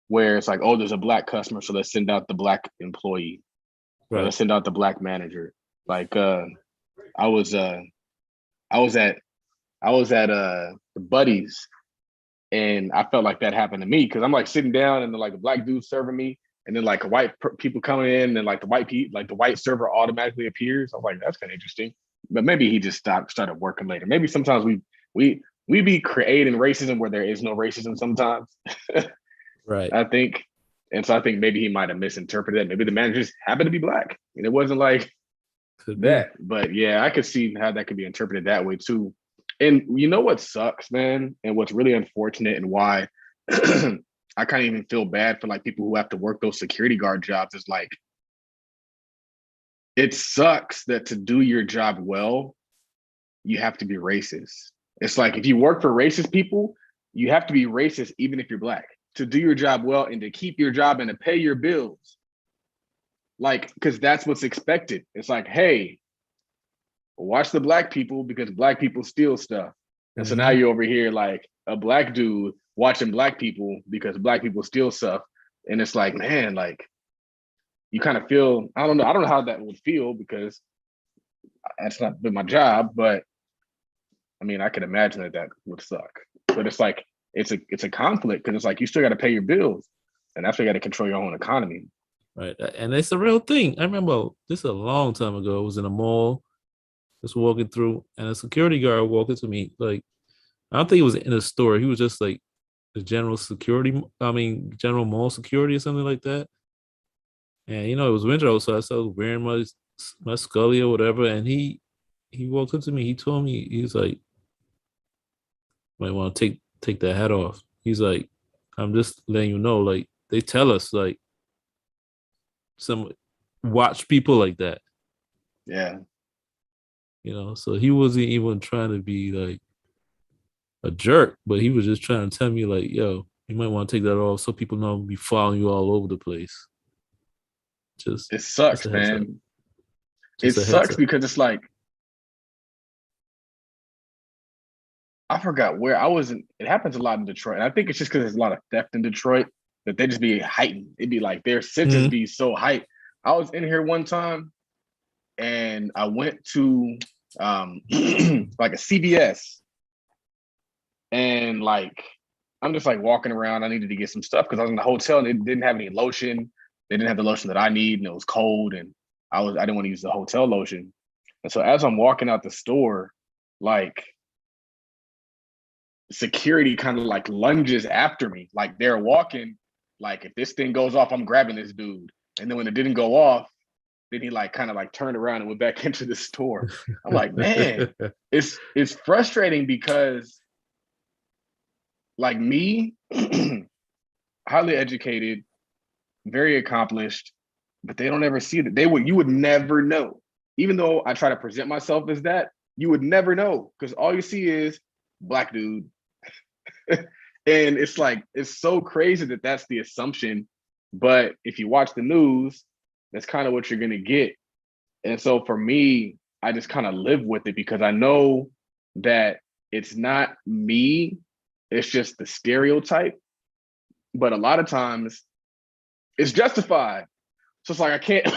where it's like, oh, there's a black customer, so let's send out the black employee. Right. Or let's send out the black manager. Like I was at the Buddies, and I felt like that happened to me because I'm like sitting down and then like a black dude serving me, and then like white people coming in, and like the white server automatically appears. I was like, that's kind of interesting. But maybe he just started working later. Maybe sometimes we be creating racism where there is no racism sometimes. Right. I think. And so I think maybe he might have misinterpreted that. Maybe the manager just happened to be black. And it wasn't like that. But yeah, I could see how that could be interpreted that way too. And you know what sucks, man? And what's really unfortunate and why I kind of even feel bad for like people who have to work those security guard jobs is like, it sucks that to do your job well, you have to be racist. It's like if you work for racist people, you have to be racist even if you're black to do your job well and to keep your job and to pay your bills. Like, because that's what's expected. It's like, hey, watch the black people because black people steal stuff. And so now you're over here like a black dude watching black people because black people steal stuff. And it's like, man, like you kind of feel, I don't know how that would feel because that's not been my job, but I mean, I can imagine that would suck. But it's like, it's a conflict because it's like you still got to pay your bills, and that's why you got to control your own economy. Right, and it's a real thing. I remember this a long time ago. I was in a mall, just walking through, and a security guard walked into me. Like, I don't think he was in a store. He was just like the general mall security or something like that. And it was winter outside, so I was wearing my Scully or whatever. And he walked up to me. He told me, he's like, might want to take that hat off. He's like, I'm just letting you know, like they tell us like some watch people like that. Yeah. So he wasn't even trying to be like a jerk, but he was just trying to tell me like, yo, you might want to take that off so people know I'll be following you all over the place. It sucks, man. It sucks because it's like, I forgot where I was. It happens a lot in Detroit. And I think it's just because there's a lot of theft in Detroit that they just be heightened. It'd be like their senses be so hyped. I was in here one time and I went to like a CVS and like, I'm just like walking around. I needed to get some stuff because I was in the hotel and they didn't have any lotion. They didn't have the lotion that I need and it was cold and I didn't want to use the hotel lotion. And so as I'm walking out the store, like, security kind of like lunges after me. Like they're walking, like if this thing goes off, I'm grabbing this dude. And then when it didn't go off, Then he like kind of like turned around and went back into the store. I'm like, man, it's frustrating because like me, highly educated, very accomplished, but they don't ever see it. You would never know. Even though I try to present myself as that, you would never know because all you see is Black dude. And it's like, it's so crazy that that's the assumption. But if you watch the news, that's kind of what you're going to get. And so for me, I just kind of live with it because I know that it's not me, it's just the stereotype. But a lot of times it's justified. So it's like, I can't,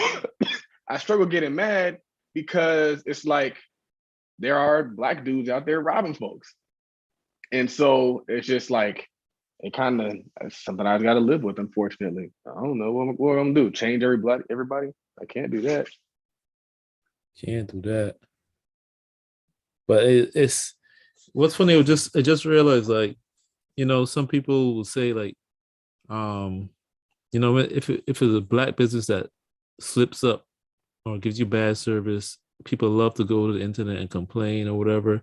I struggle getting mad because it's like there are Black dudes out there robbing folks. And so it's just like, it kind of, it's something I've got to live with, unfortunately. I don't know what I'm going to do. Change everybody? I can't do that. Can't do that. But it's what's funny. I just realized, like, you know, some people will say like, you know, if it's a Black business that slips up or gives you bad service, people love to go to the internet and complain or whatever.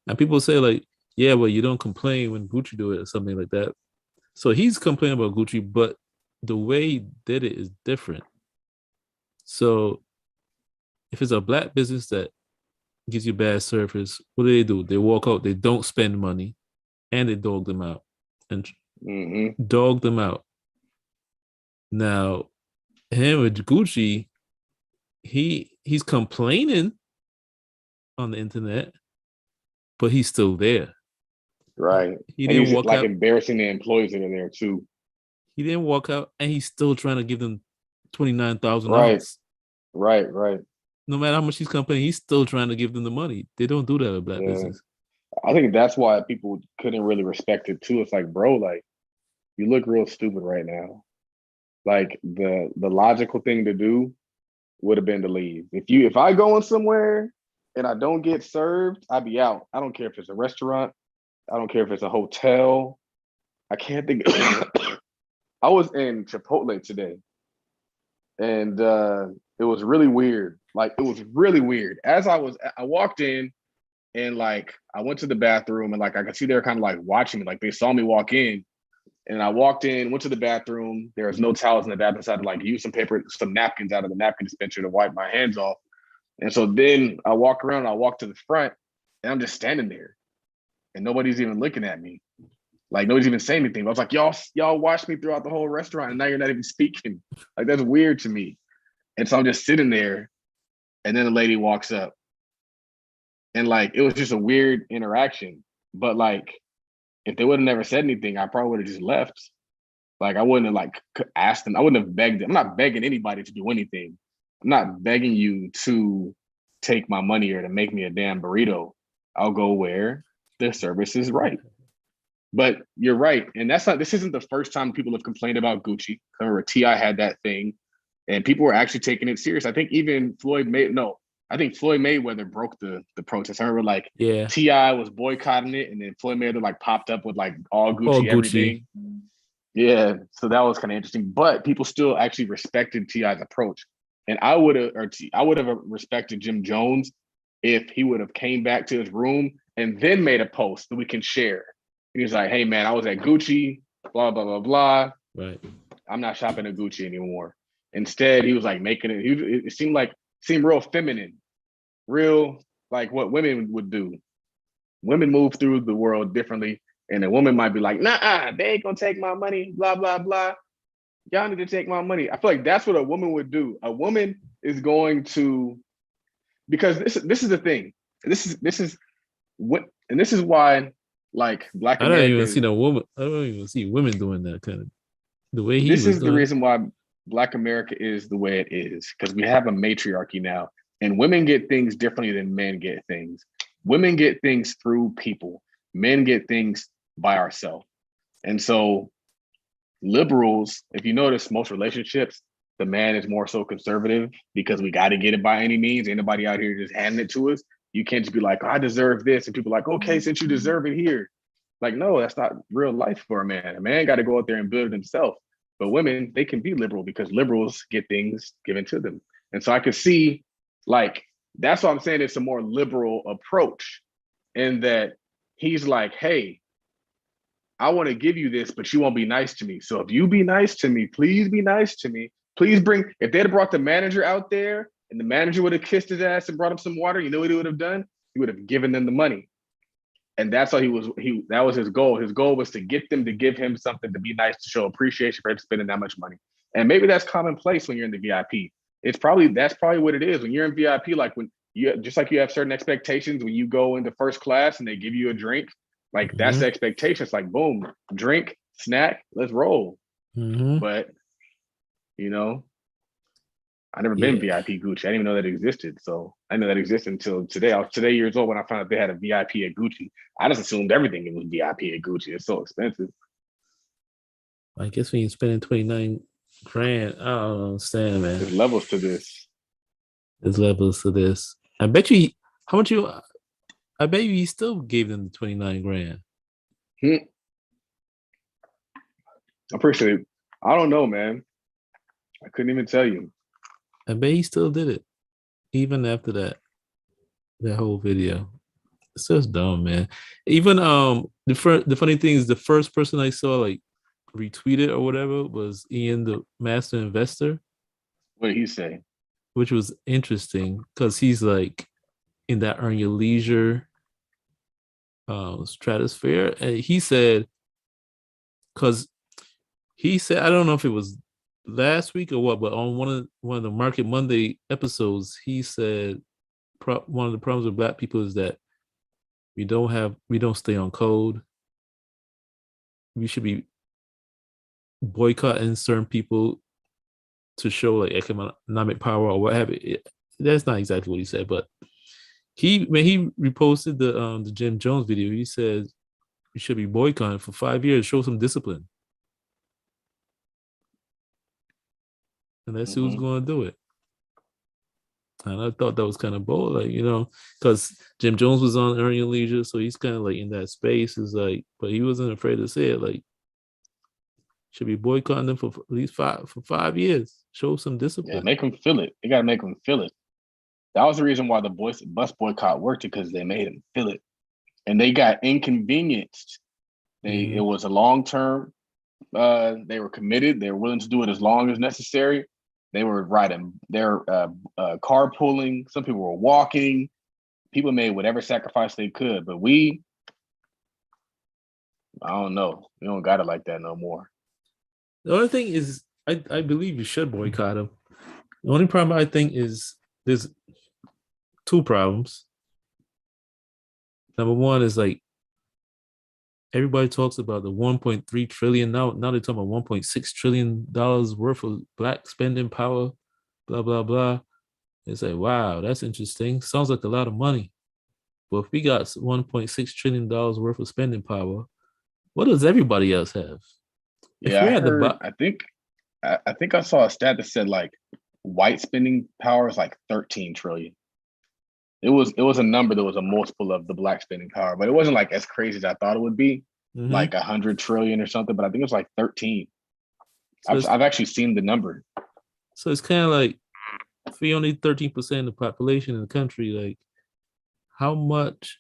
And people say like, yeah, well, you don't complain when Gucci do it or something like that. So he's complaining about Gucci, but the way he did it is different. So if it's a Black business that gives you bad service, what do? They walk out, they don't spend money, and they dog them out. And dog them out. Now, him with Gucci, he's complaining on the internet, but he's still there. Right. He didn't walk like out. Embarrassing the employees in there too. He didn't walk out, and he's still trying to give them $29,000. Right. No matter how much he's complaining, he's still trying to give them the money. They don't do that with Black business. I think that's why people couldn't really respect it too. It's like, bro, like you look real stupid right now. Like the logical thing to do would have been to leave. If I go in somewhere and I don't get served, I'd be out. I don't care if it's a restaurant. I don't care if it's a hotel. I can't think. I was in Chipotle today, and it was really weird. Like it was really weird. As I walked in, and like I went to the bathroom, and like I could see they were kind of like watching me, like they saw me walk in. And I walked in, went to the bathroom. There was no towels in the bathroom, so I had to like use some napkins out of the napkin dispenser to wipe my hands off. And so then I walk around, I walk to the front, and I'm just standing there. And nobody's even looking at me. Like nobody's even saying anything. I was like, y'all watched me throughout the whole restaurant and now you're not even speaking. Like that's weird to me. And so I'm just sitting there and then the lady walks up. And like, it was just a weird interaction. But like, if they would have never said anything, I probably would have just left. Like I wouldn't have like asked them. I wouldn't have begged them. I'm not begging anybody to do anything. I'm not begging you to take my money or to make me a damn burrito. I'll go where the service is right. But you're right. And this isn't the first time people have complained about Gucci. I remember T.I. had that thing and people were actually taking it serious. I think even Floyd Mayweather broke the protest. I remember like T.I. was boycotting it and then Floyd Mayweather like popped up with like all Gucci, everything. Yeah. So that was kind of interesting. But people still actually respected T.I.'s approach. And I would have respected Jim Jones if he would have came back to his room and then made a post that we can share. And he's like, hey man, I was at Gucci, blah, blah, blah, blah. Right. I'm not shopping at Gucci anymore. Instead, he was like making it, it seemed real feminine, real like what women would do. Women move through the world differently. And a woman might be like, nah, they ain't gonna take my money, blah, blah, blah. Y'all need to take my money. I feel like that's what a woman would do. A woman is going to, because this is the thing. This is why like Black America. I don't even see women doing that kind of the way he. This is the reason why Black America is the way it is, because we have a matriarchy now, and women get things differently than men get things. Women get things through people. Men get things by ourselves. And so liberals, if you notice most relationships, the man is more so conservative because we got to get it by any means. Anybody out here just handing it to us. You can't just be like, oh, I deserve this. And people are like, okay, since you deserve it here. Like, no, that's not real life for a man. A man got to go out there and build it himself. But women, they can be liberal because liberals get things given to them. And so I could see, like, that's what I'm saying. It's a more liberal approach in that he's like, hey, I want to give you this, but you won't be nice to me. So if you be nice to me, please be nice to me. Please if they'd have brought the manager out there and the manager would have kissed his ass and brought him some water, you know what he would have done? He would have given them the money. And that's how that was his goal. His goal was to get them to give him something to be nice, to show appreciation for him spending that much money. And maybe that's commonplace when you're in the VIP. That's probably what it is. When you're in VIP, like when just like you have certain expectations when you go into first class and they give you a drink, like that's the expectation. It's like, boom, drink, snack, let's roll. But I never been VIP Gucci. I didn't even know that existed. So I didn't know that existed until today. I was today years old when I found out they had a VIP at Gucci. I just assumed everything was VIP at Gucci. It's so expensive. I guess when you're spending 29 grand, I don't understand, man. There's levels to this. There's levels to this. I bet you I bet you he still gave them the 29 grand. I'm pretty sure. I don't know, man. I couldn't even tell you. I bet he still did it, even after that whole video. It's just dumb, man. Even the funny thing is the first person I saw like retweeted or whatever was Ian, the master investor. What did he say? Which was interesting because he's like in that earn your leisure stratosphere, and he said, I don't know if it was last week or what, but on one of the Market Monday episodes, he said one of the problems with Black people is that we don't stay on code. We should be boycotting certain people to show like economic power or what have you. That's not exactly what he said, but when he reposted the Jim Jones video, he said we should be boycotting for 5 years, show some discipline. And that's who's going to do it. And I thought that was kind of bold, like, because Jim Jones was on Earn Your Leisure, so he's kind of like in that space. Is like, but he wasn't afraid to say it. Like, should be boycotting them for at least 5 years. Show some discipline. Yeah, make them feel it. They got to make them feel it. That was the reason why the bus boycott worked, because they made them feel it, and they got inconvenienced. It was a long term. They were committed. They were willing to do it as long as necessary. They were riding. They're carpooling. Some people were walking. People made whatever sacrifice they could. But I don't know. We don't got it like that no more. The only thing is, I believe you should boycott them. The only problem I think is there's two problems. Number one is like everybody talks about the 1.3 trillion. Now they're talking about $1.6 trillion worth of Black spending power, blah, blah, blah. It's like, wow, that's interesting. Sounds like a lot of money. But if we got $1.6 trillion worth of spending power, what does everybody else have? Yeah, I think I saw a stat that said like white spending power is like 13 trillion. It was a number that was a multiple of the Black spending power, but it wasn't like as crazy as I thought it would be, like 100 trillion or something. But I think it was like 13. So I've actually seen the number. So it's kind of like if we only 13% of the population in the country, like how much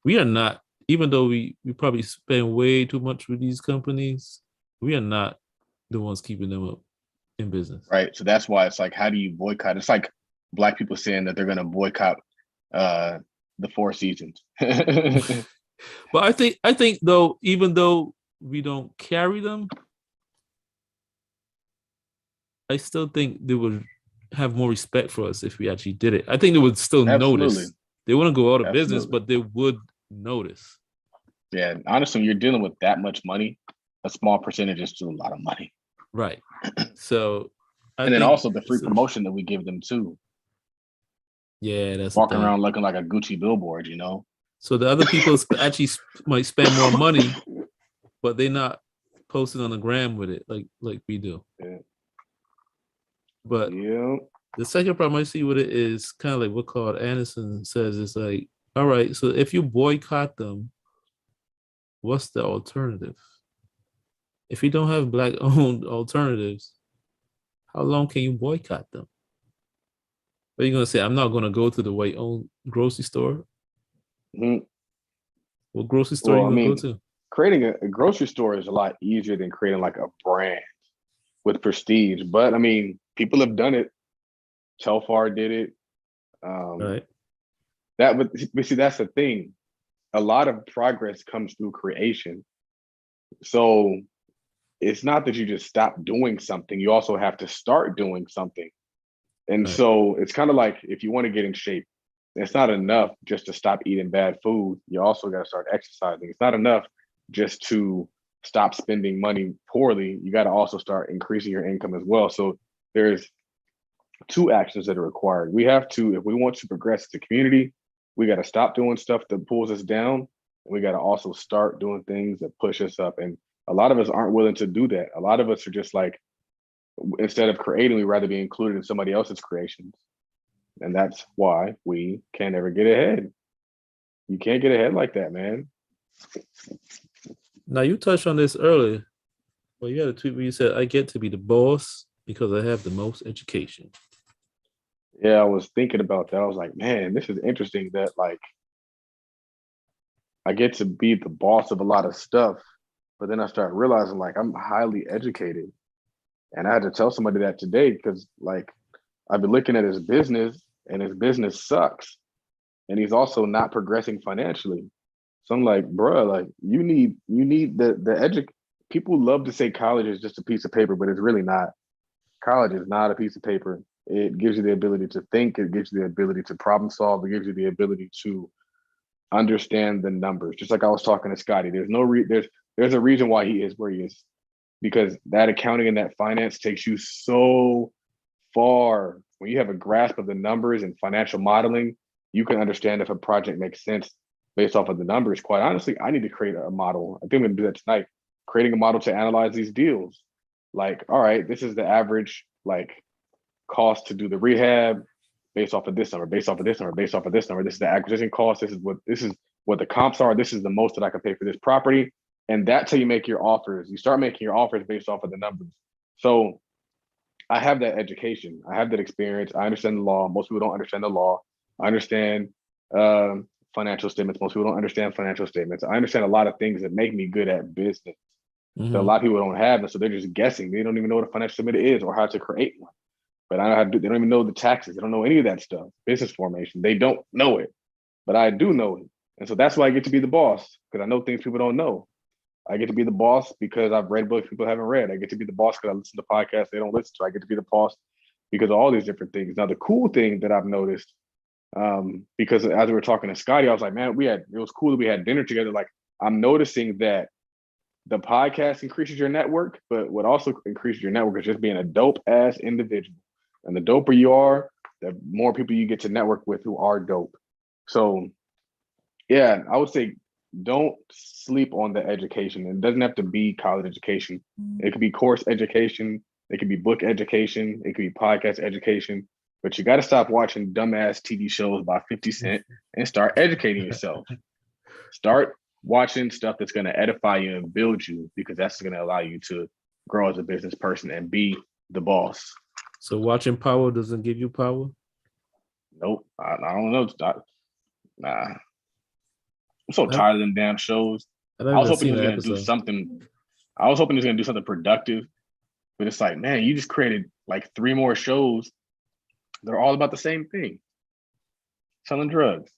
we are not, even though we probably spend way too much with these companies, we are not the ones keeping them up in business. Right. So that's why it's like, how do you boycott? It's like Black people saying that they're going to boycott the Four Seasons. But I think though, even though we don't carry them, I still think they would have more respect for us if we actually did it. I think they would still notice. They wouldn't go out of business, but they would notice. Yeah, honestly, when you're dealing with that much money, a small percentage is still a lot of money. Right. So, and then also the free promotion that we give them too. Yeah, that's walking around looking like a Gucci billboard, So the other people actually might spend more money, but they're not posting on the gram with it like we do. Yeah. But the second problem I see with it is kind of like what Claude Anderson says. It's like, all right, so if you boycott them, what's the alternative? If you don't have Black-owned alternatives, how long can you boycott them? What are you gonna say? I'm not gonna go to the white owned grocery store. Mhm. What grocery store Well, you I gonna go mean, to? creating a grocery store is a lot easier than creating like a brand with prestige. But I mean, people have done it. Telfar did it. Um, Right. but see, that's the thing. A lot of progress comes through creation. So it's not that you just stop doing something. You also have to start doing something. And Right. so it's kind of like if you want to get in shape, it's not enough just to stop eating bad food. You also got to start exercising. It's not enough just to stop spending money poorly. You got to also start increasing your income as well. So there's two actions that are required. We have to, if we want to progress as a community, we got to stop doing stuff that pulls us down. And we got to also start doing things that push us up. And a lot of us aren't willing to do that. A lot of us are just like, instead of creating, we rather be included in somebody else's creations. And that's why we can't ever get ahead. You can't get ahead like that, man. Now you touched on this earlier. Well, you had a tweet where you said, "I get to be the boss because I have the most education." Yeah, I was thinking about that. I was like, man, this is interesting that like I get to be the boss of a lot of stuff, but then I start realizing like I'm highly educated. And I had to tell somebody that today because like I've been looking at his business and his business sucks. And he's also not progressing financially. So I'm like, bruh, like you need the people love to say college is just a piece of paper, but it's really not. College is not a piece of paper. It gives you the ability to think, it gives you the ability to problem solve, it gives you the ability to understand the numbers. Just like I was talking to Scotty, there's a reason why he is where he is because that accounting and that finance takes you so far. When you have a grasp of the numbers and financial modeling, you can understand if a project makes sense based off of the numbers. Quite honestly, I need to create a model. I think I'm gonna do that tonight. Creating a model to analyze these deals. Like, all right, this is the average like cost to do the rehab based off of this number, based off of this number, based off of this number. This is the acquisition cost. This is what the comps are. This is the most that I can pay for this property. And that's how you make your offers. You start making your offers based off of the numbers. So I have that education. I have that experience. I understand the law. Most people don't understand the law. I understand financial statements. Most people don't understand financial statements. I understand a lot of things that make me good at business that a Mhm. lot of people don't have. And so they're just guessing. They don't even know what a financial statement is or how to create one. But I know how to do, they don't even know the taxes. They don't know any of that stuff. Business formation. They don't know it. But I do know it. And so that's why I get to be the boss, because I know things people don't know. I get to be the boss because I've read books people haven't read. I get to be the boss because I listen to podcasts they don't listen to. I get to be the boss because of all these different things. Now, the cool thing that I've noticed, because as we were talking to Scotty, I was like, man, it was cool that we had dinner together. Like, I'm noticing that the podcast increases your network, but what also increases your network is just being a dope ass individual. And the doper you are, the more people you get to network with who are dope. So, yeah, I would say don't sleep on the education. It doesn't have to be college education. It could be course education. It could be book education. It could be podcast education. But you got to stop watching dumbass TV shows by 50 Cent and start educating yourself. Start watching stuff that's going to edify you and build you because that's going to allow you to grow as a business person and be the boss. So watching Power doesn't give you power. Nope. I don't know. Nah. I'm so I, tired of them damn shows. I I don't was even hoping he seen was an gonna do episode. something. I was hoping he was gonna do something productive, but it's like, man, you just created like 3 more shows. They're all about the same thing: selling drugs.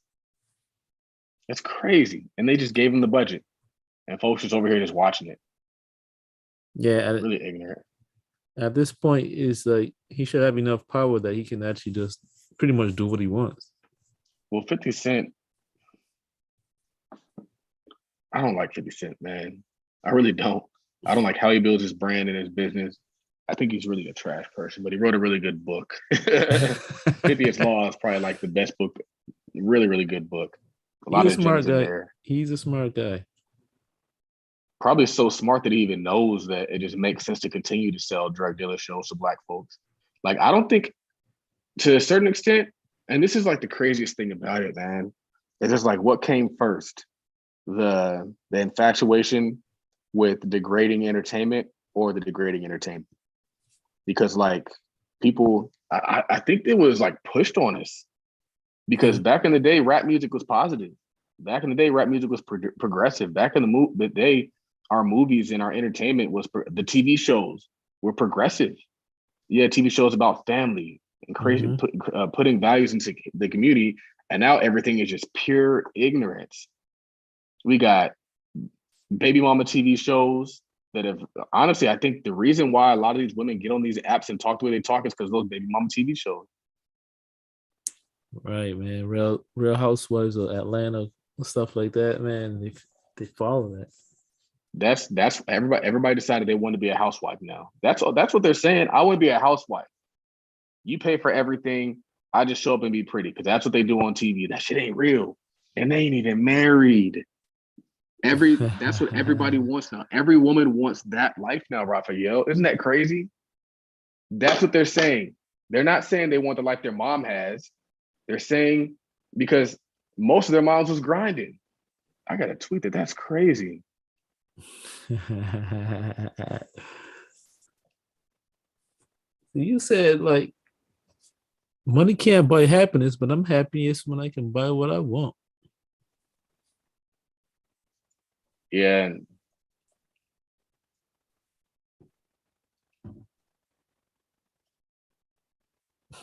It's crazy, and they just gave him the budget, and folks just over here just watching it. Yeah, Really ignorant. at this point, it's like he should have enough power that he can actually just pretty much do what he wants. Well, 50 Cent, I don't like 50 Cent, man. I really don't. I don't like how he builds his brand and his business. I think he's really a trash person, but he wrote a really good book. 50th Law is probably like the best book, really, really good book. A He's lot a of gems smart in guy. there. He's a smart guy. Probably so smart that he even knows that it just makes sense to continue to sell drug dealer shows to black folks. Like, I don't think to a certain extent, and this is like the craziest thing about it, man. It's just like what came first, the infatuation with degrading entertainment or the degrading entertainment. Because like people, I think it was like pushed on us because back in the day, rap music was positive. Back in the day, rap music was progressive. Back in the day, our movies and our entertainment was the TV shows were progressive. You had TV shows about family and crazy, putting values into the community. And now everything is just pure ignorance. We got baby mama TV shows that have, honestly, I think the reason why a lot of these women get on these apps and talk the way they talk is because those baby mama TV shows. Right, man. Real Housewives of Atlanta, stuff like that, man. They follow that. That's everybody decided they want to be a housewife now. That's what they're saying. I want to be a housewife. You pay for everything. I just show up and be pretty because that's what they do on TV. That shit ain't real. And they ain't even married. That's what everybody wants now. Every woman wants that life now, Raphael. Isn't that crazy? That's what they're saying. They're not saying they want the life their mom has. They're saying because most of their moms was grinding. I got a tweet that's crazy. You said like money can't buy happiness, but I'm happiest when I can buy what I want. Yeah.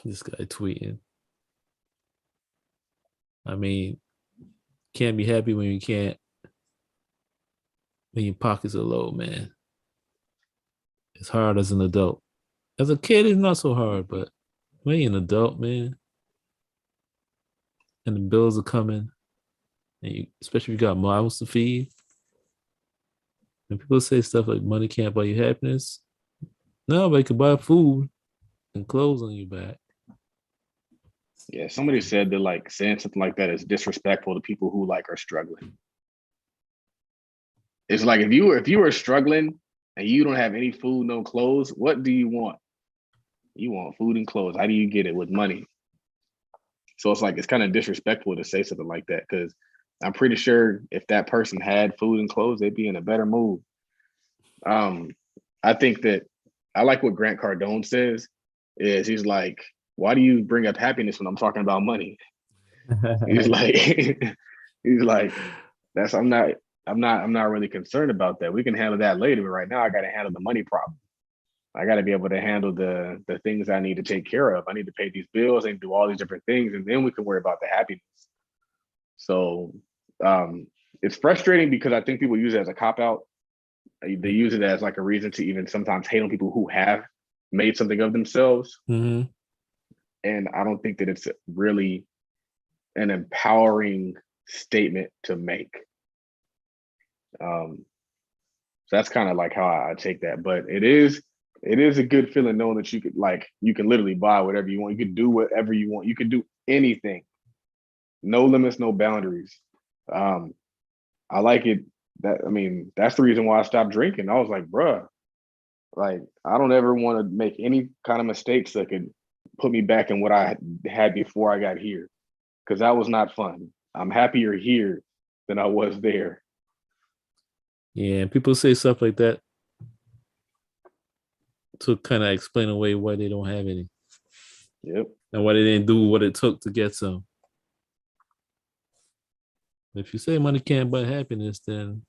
This guy tweeting. I mean, can't be happy when when your pockets are low, man. It's hard as an adult. As a kid, it's not so hard, but when you're an adult, man, and the bills are coming, and especially if you got mouths to feed, and people say stuff like money can't buy you happiness, no, but you can buy food and clothes on your back. Yeah, somebody said that like saying something like that is disrespectful to people who like are struggling. It's like if you were struggling and you don't have any food, no clothes, what do you want? You want food and clothes. How do you get it with money? So it's like it's kind of disrespectful to say something like that because I'm pretty sure if that person had food and clothes, they'd be in a better mood. I think that I like what Grant Cardone says is he's like, why do you bring up happiness when I'm talking about money? He's like, that's I'm not really concerned about that. We can handle that later, but right now I got to handle the money problem. I got to be able to handle the things I need to take care of. I need to pay these bills and do all these different things, and then we can worry about the happiness. So it's frustrating because I think people use it as a cop-out. They use it as like a reason to even sometimes hate on people who have made something of themselves. Mm-hmm. And I don't think that it's really an empowering statement to make. So that's kind of like how I take that. But it is a good feeling knowing that you can literally buy whatever you want. You can do whatever you want. You can do anything. No limits, no boundaries. I like it. That's the reason why I stopped drinking. I was like, bruh, like I don't ever want to make any kind of mistakes that could put me back in what I had before I got here. Because that was not fun. I'm happier here than I was there. Yeah, people say stuff like that to kind of explain away why they don't have any. Yep. And why they didn't do what it took to get some. If you say money can't buy happiness, then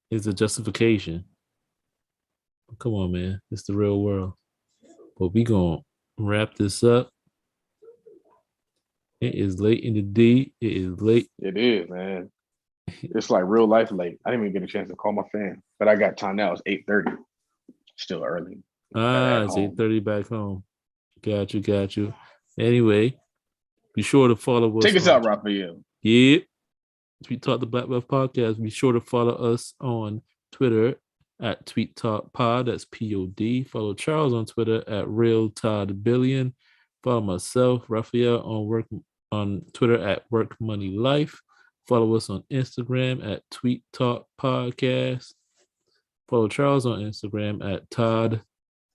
it's a justification. Come on, man. It's the real world. But we gonna wrap this up. It is late in the day. It is late. It is, man. It's like real life late. I didn't even get a chance to call my fan, but I got time now. It's 8:30. Still early. It's 8:30 back home. Got you. Anyway, be sure to follow us. Take us out, Raphael. Yeah. Tweet Talk the Black Wealth Podcast. Be sure to follow us on Twitter at Tweet Talk Pod. That's POD. Follow Charles on Twitter at Real Todd Billion. Follow myself, Raphael, on Twitter at Work Money Life. Follow us on Instagram at Tweet Talk Podcast. Follow Charles on Instagram at Todd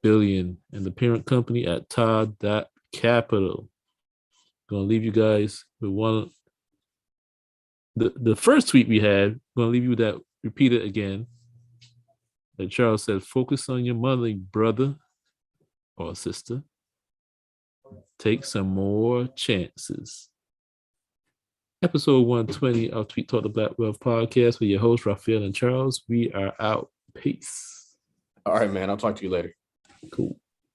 Billion and the parent company at Todd.Capital. Gonna leave you guys with one. The first tweet we had, gonna leave you with that. Repeat it again. And Charles said, focus on your money, brother or sister. Take some more chances. Episode 120 of Tweet Talk the Black Wealth Podcast with your hosts, Raphael and Charles. We are out. Peace. All right, man. I'll talk to you later. Cool.